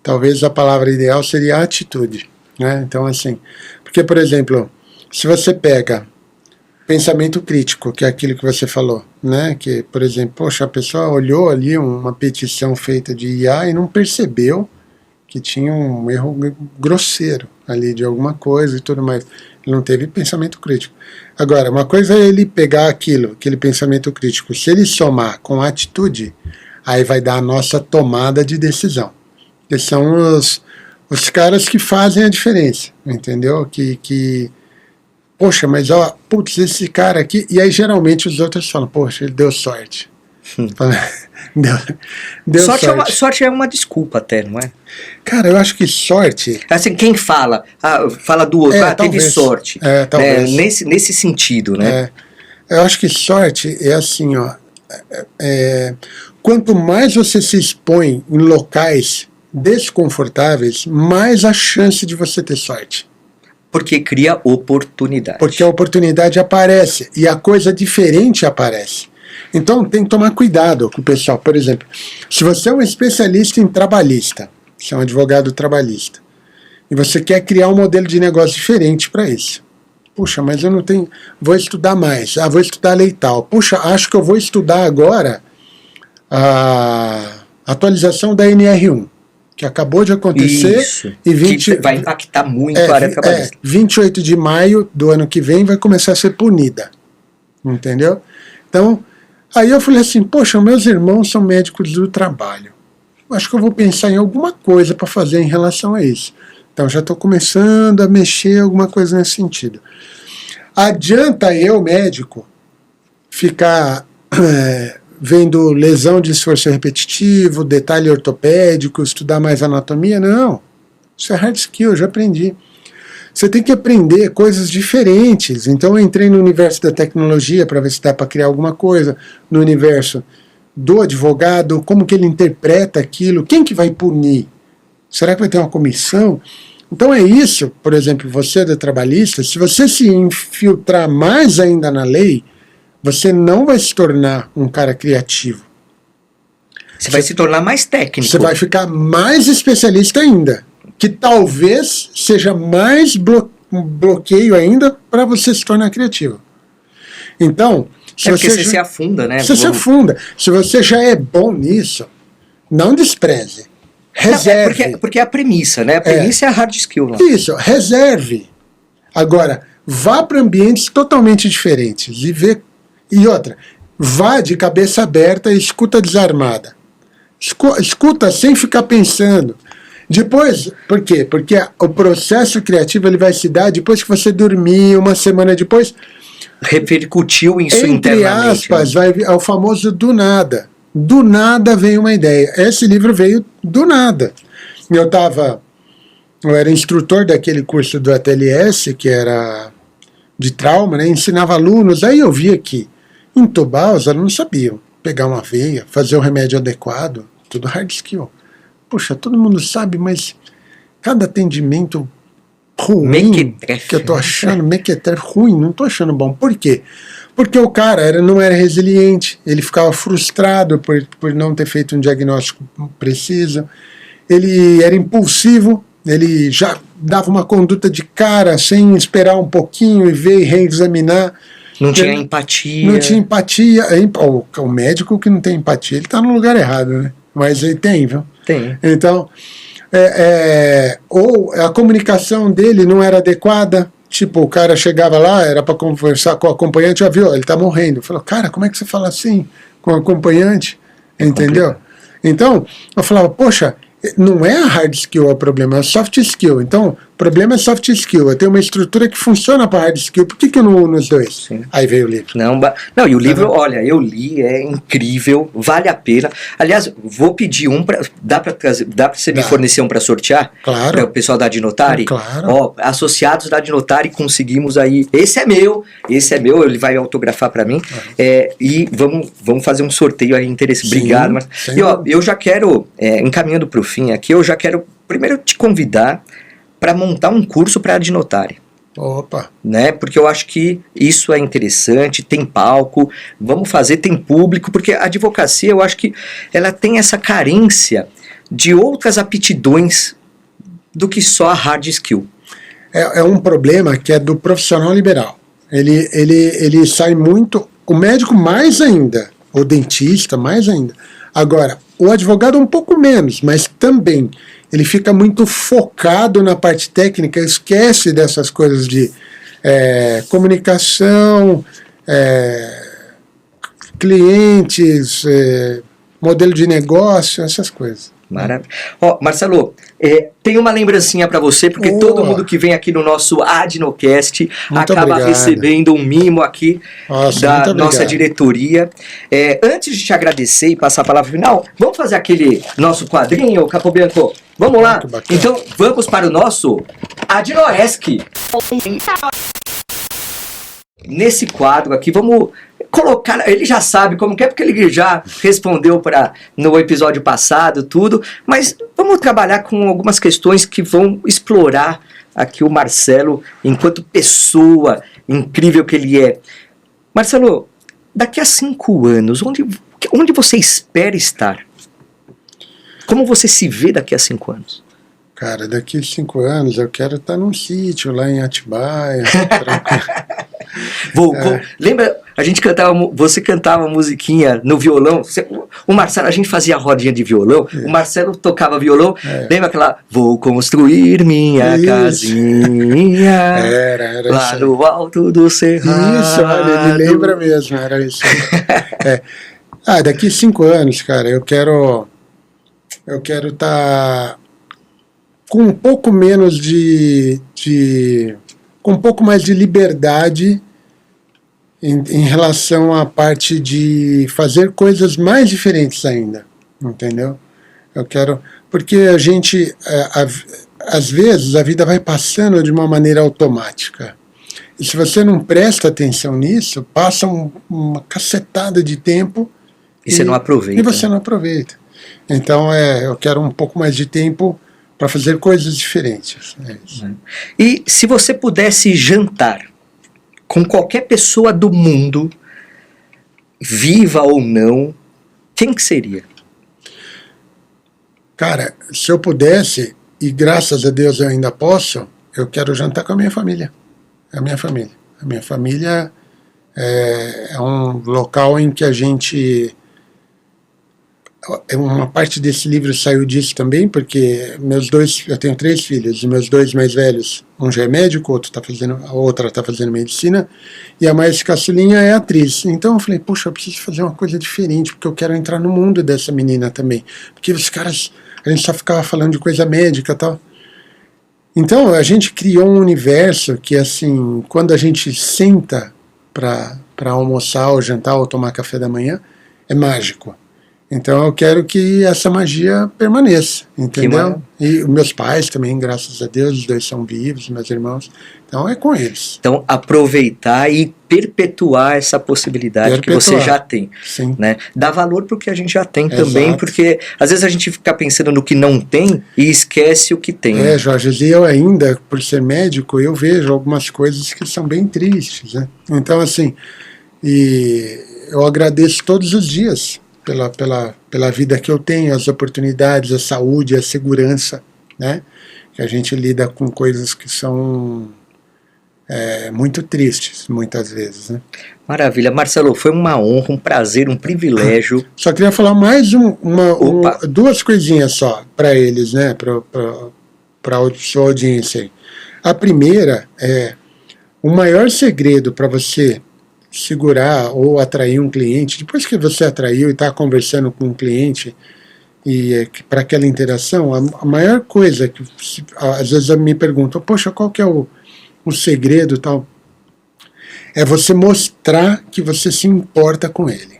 talvez a palavra ideal seria atitude, né? Então, assim, porque, por exemplo, se você pega pensamento crítico, que é aquilo que você falou, né? Que, por exemplo, poxa, a pessoa olhou ali uma petição feita de IA e não percebeu que tinha um erro grosseiro ali de alguma coisa e tudo mais. Ele não teve pensamento crítico. Agora, uma coisa é ele pegar aquele pensamento crítico, se ele somar com a atitude, aí vai dar a nossa tomada de decisão. Que são os caras que fazem a diferença, entendeu? Poxa, mas ó, putz, esse cara aqui... E aí geralmente os outros falam, poxa, ele deu sorte. Deu sorte. Sorte é uma desculpa até, não é? Cara, eu acho que sorte... Assim, quem fala do outro, teve talvez. sorte. Talvez. Nesse sentido, né? Eu acho que sorte é assim, ó... quanto mais você se expõe em locais desconfortáveis, mais a chance de você ter sorte. Porque cria oportunidade. Porque a oportunidade aparece e a coisa diferente aparece. Então tem que tomar cuidado com o pessoal. Por exemplo, se você é um especialista em trabalhista, você é um advogado trabalhista, e você quer criar um modelo de negócio diferente para isso. Puxa, mas eu não tenho... Vou estudar mais. Vou estudar lei tal. Puxa, acho que eu vou estudar agora a atualização da NR1, que acabou de acontecer. Isso, que vai impactar muito a área trabalhista. 28 de maio do ano que vem vai começar a ser punida. Entendeu? Então, aí eu falei assim, poxa, meus irmãos são médicos do trabalho. Acho que eu vou pensar em alguma coisa para fazer em relação a isso. Então já estou começando a mexer alguma coisa nesse sentido. Adianta eu, médico, ficar vendo lesão de esforço repetitivo, detalhe ortopédico, estudar mais anatomia? Não. Isso é hard skill, eu já aprendi. Você tem que aprender coisas diferentes. Então eu entrei no universo da tecnologia para ver se dá para criar alguma coisa, no universo do advogado, como que ele interpreta aquilo, quem que vai punir? Será que vai ter uma comissão? Então é isso, por exemplo, você da trabalhista, se você se infiltrar mais ainda na lei, você não vai se tornar um cara criativo. Você vai se tornar mais técnico. Você vai ficar mais especialista ainda, que talvez seja mais bloqueio ainda para você se tornar criativo. Então, porque você se afunda, né? Você se afunda. Se você já é bom nisso, não despreze. Reserve. Não, porque é a premissa, né? A premissa é a hard skill. Né? Isso, reserve. Agora, vá para ambientes totalmente diferentes e vê. E outra, vá de cabeça aberta e escuta desarmada. Escuta sem ficar pensando. Depois, por quê? Porque o processo criativo ele vai se dar depois que você dormir, uma semana depois. Repercutiu isso entre internamente. Aspas, né? É o famoso do nada. Do nada veio uma ideia. Esse livro veio do nada. Eu era instrutor daquele curso do ATLS, que era de trauma, né? Ensinava alunos. Aí eu via que entubar, os alunos sabiam pegar uma veia, fazer o remédio adequado, tudo hard skill. Puxa, todo mundo sabe, mas cada atendimento ruim que eu tô achando, mequetrefe ruim, não tô achando bom. Por quê? Porque o cara não era resiliente, ele ficava frustrado por não ter feito um diagnóstico preciso, ele era impulsivo, ele já dava uma conduta de cara sem esperar um pouquinho e ver e reexaminar. Não tinha empatia. Não tinha empatia. O médico que não tem empatia, ele está no lugar errado, né? Mas ele tem, viu? Tem. Então, ou a comunicação dele não era adequada. Tipo, o cara chegava lá, era para conversar com o acompanhante, já viu, ele está morrendo. Falou, cara, como é que você fala assim com o acompanhante? Entendeu? Complicado. Então, eu falava, poxa, não é a hard skill o problema, é a soft skill. Então, o problema é soft skill. Eu tenho uma estrutura que funciona para hard skill. Por que eu não uno os dois? Sim. Aí veio o livro. Não, e o livro, olha, eu li, é incrível, vale a pena. Aliás, vou pedir um para... Dá para você me fornecer um para sortear? Claro. Para o pessoal da Adnotare? Claro. Ó, associados da Adnotare, conseguimos aí. Esse é meu, ele vai autografar para mim. E vamos fazer um sorteio aí interessante. Obrigado. Mas, e ó, eu já quero, encaminhando para o fim aqui, eu já quero primeiro te convidar para montar um curso para a Adnotare. Opa! Né? Porque eu acho que isso é interessante, tem palco, vamos fazer, tem público, porque a advocacia, eu acho que ela tem essa carência de outras aptidões do que só a hard skill. É um problema que é do profissional liberal. Ele sai muito, o médico mais ainda, o dentista mais ainda. Agora, o advogado um pouco menos, mas também ele fica muito focado na parte técnica, esquece dessas coisas de comunicação, clientes, modelo de negócio, essas coisas. Maravilha. Ó, Marcelo, tem uma lembrancinha para você, porque todo mundo que vem aqui no nosso Adnocast acaba recebendo um mimo aqui da nossa diretoria. Antes de te agradecer e passar a palavra final, vamos fazer aquele nosso quadrinho, Capobianco? Vamos lá? Então, vamos para o nosso Adnoesc. Nesse quadro aqui, vamos colocar, ele já sabe como que é, porque ele já respondeu no episódio passado, tudo, mas vamos trabalhar com algumas questões que vão explorar aqui o Marcelo, enquanto pessoa incrível que ele é. Marcelo, daqui a 5 anos, onde você espera estar? Como você se vê daqui a 5 anos? Cara, daqui a 5 anos eu quero estar num sítio lá em Atibaia. Lembra, você cantava musiquinha no violão, o Marcelo, a gente fazia rodinha de violão, o Marcelo tocava violão, lembra aquela, vou construir minha casinha era lá no alto do cerrado. Isso, olha, ele lembra mesmo, era isso. Daqui a 5 anos, cara, eu quero estar com um pouco menos com um pouco mais de liberdade em relação à parte de fazer coisas mais diferentes ainda, entendeu? Eu quero, porque a gente, às vezes, a vida vai passando de uma maneira automática. E se você não presta atenção nisso, passa uma cacetada de tempo e você não aproveita. E você não aproveita. Então, eu quero um pouco mais de tempo para fazer coisas diferentes. É isso. E se você pudesse jantar com qualquer pessoa do mundo, viva ou não, quem que seria? Cara, se eu pudesse, e graças a Deus eu ainda posso, eu quero jantar com a minha família. A minha família. A minha família é um local em que a gente... Uma parte desse livro saiu disso também, porque eu tenho 3 filhos, e meus 2 mais velhos, um já é médico, a outra está fazendo medicina, e a mais caçulinha é atriz. Então eu falei, puxa, eu preciso fazer uma coisa diferente, porque eu quero entrar no mundo dessa menina também. Porque os caras, a gente só ficava falando de coisa médica e tal. Então a gente criou um universo que, assim, quando a gente senta para almoçar, ou jantar, ou tomar café da manhã, é mágico. Então eu quero que essa magia permaneça, entendeu? E meus pais também, graças a Deus, os 2 são vivos, meus irmãos. Então é com eles. Então aproveitar e perpetuar essa possibilidade que você já tem. Sim. Né? Dá valor para o que a gente já tem também, porque às vezes a gente fica pensando no que não tem e esquece o que tem. Jorge, e eu ainda, por ser médico, eu vejo algumas coisas que são bem tristes, né? Então assim, e eu agradeço todos os dias pela vida que eu tenho, as oportunidades, a saúde, a segurança, né? Que a gente lida com coisas que são muito tristes, muitas vezes, né? Maravilha. Marcelo, foi uma honra, um prazer, um privilégio. Só queria falar mais 2 coisinhas só para eles, né? Para a sua audiência aí. A primeira o maior segredo para você segurar ou atrair um cliente, depois que você atraiu e está conversando com um cliente e para aquela interação, a maior coisa que às vezes me perguntam, poxa, qual que é o segredo tal? É você mostrar que você se importa com ele.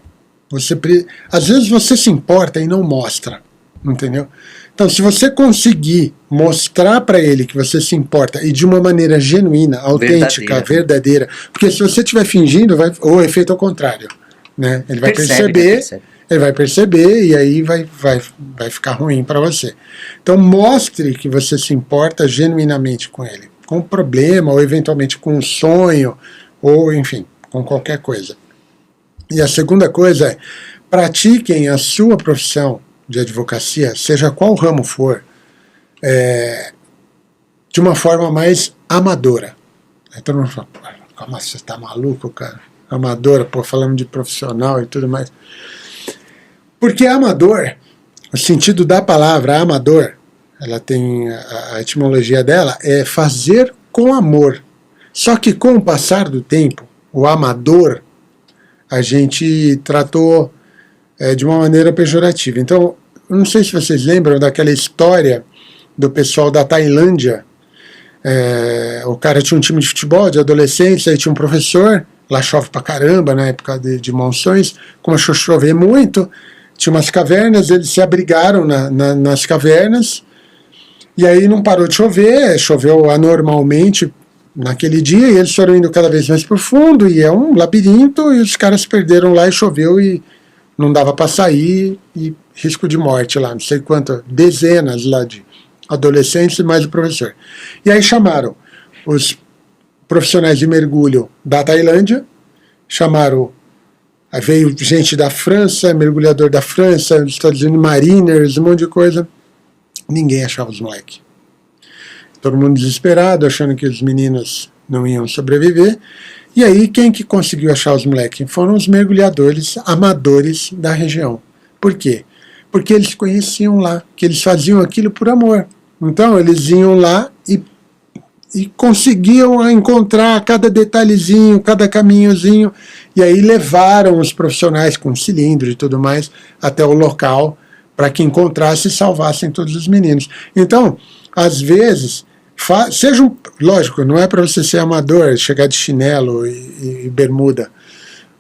Às vezes você se importa e não mostra, entendeu? Então, se você conseguir mostrar para ele que você se importa e de uma maneira genuína, autêntica, verdadeira, porque se você estiver fingindo, o efeito é o contrário, né? Ele vai perceber e aí vai ficar ruim para você. Então, mostre que você se importa genuinamente com ele, com o problema, ou eventualmente com um sonho, ou enfim, com qualquer coisa. E a segunda coisa é, pratiquem a sua profissão de advocacia, seja qual ramo for, de uma forma mais amadora. Aí todo mundo fala, como você está maluco, cara? Amadora, pô, falando de profissional e tudo mais. Porque amador, o sentido da palavra amador, ela tem a etimologia dela, é fazer com amor. Só que com o passar do tempo, o amador, a gente tratou de uma maneira pejorativa. Então, eu não sei se vocês lembram daquela história do pessoal da Tailândia. O cara tinha um time de futebol, de adolescência, aí tinha um professor, lá chove pra caramba na época de monções, começou a chover muito, tinha umas cavernas, eles se abrigaram nas cavernas, e aí não parou de chover, choveu anormalmente naquele dia, e eles foram indo cada vez mais profundo, e é um labirinto, e os caras se perderam lá, e choveu, e não dava para sair, e risco de morte lá, não sei quantas, dezenas lá de adolescentes e mais o professor. E aí chamaram os profissionais de mergulho da Tailândia, aí veio gente da França, mergulhador da França, dos Estados Unidos, mariners, um monte de coisa. Ninguém achava os moleques. Todo mundo desesperado, achando que os meninos não iam sobreviver. E aí, quem que conseguiu achar os moleques? Foram os mergulhadores amadores da região. Por quê? Porque eles conheciam lá, que eles faziam aquilo por amor. Então, eles iam lá e conseguiam encontrar cada detalhezinho, cada caminhozinho, e aí levaram os profissionais com cilindro e tudo mais até o local para que encontrassem e salvassem todos os meninos. Então, às vezes, lógico, não é para você ser amador, chegar de chinelo e bermuda,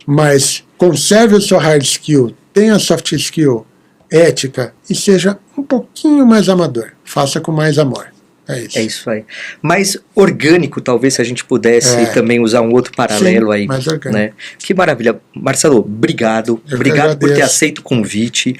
mas conserve o seu hard skill, tenha soft skill, ética, e seja um pouquinho mais amador. Faça com mais amor. É isso aí. Mais orgânico, talvez, se a gente pudesse também usar um outro paralelo. Sim, aí. Mais orgânico. Né? Que maravilha. Marcelo, obrigado. Obrigado por ter aceito o convite.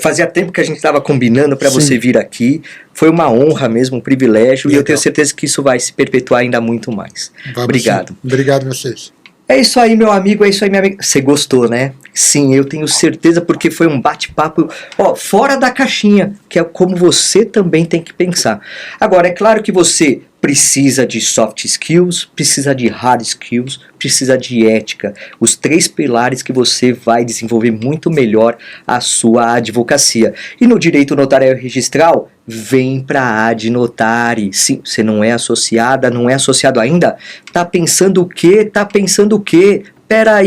Fazia tempo que a gente estava combinando para você vir aqui. Foi uma honra mesmo, um privilégio. Legal. E eu tenho certeza que isso vai se perpetuar ainda muito mais. Obrigado. Obrigado a vocês. É isso aí, meu amigo, é isso aí, minha amiga. Você gostou, né? Sim, eu tenho certeza, porque foi um bate-papo fora da caixinha, que é como você também tem que pensar. Agora, é claro que você precisa de soft skills, precisa de hard skills, precisa de ética. Os 3 pilares que você vai desenvolver muito melhor a sua advocacia. E no direito notarial e registral, vem para a Adnotari. Sim, você não é associada, não é associado ainda? Tá pensando o quê? Tá pensando o quê? Pera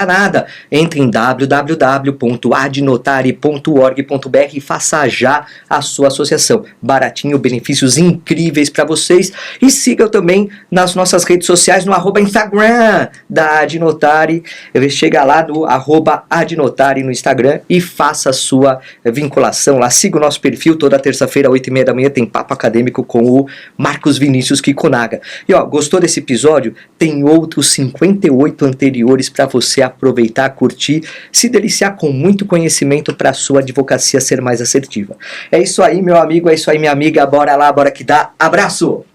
nada. Entre em www.adnotari.org.br e faça já a sua associação. Baratinho, benefícios incríveis para vocês. E sigam também nas nossas redes sociais, no @Instagram da Adnotari. Chega lá no @Adnotari no Instagram e faça a sua vinculação lá. Siga o nosso perfil, toda terça-feira, 8h30 da manhã, tem papo acadêmico com o Marcos Vinícius Kikunaga. E gostou desse episódio? Tem outros 58 anteriores para você aproveitar, curtir, se deliciar com muito conhecimento para a sua advocacia ser mais assertiva. É isso aí, meu amigo, é isso aí, minha amiga, bora lá, bora que dá. Abraço!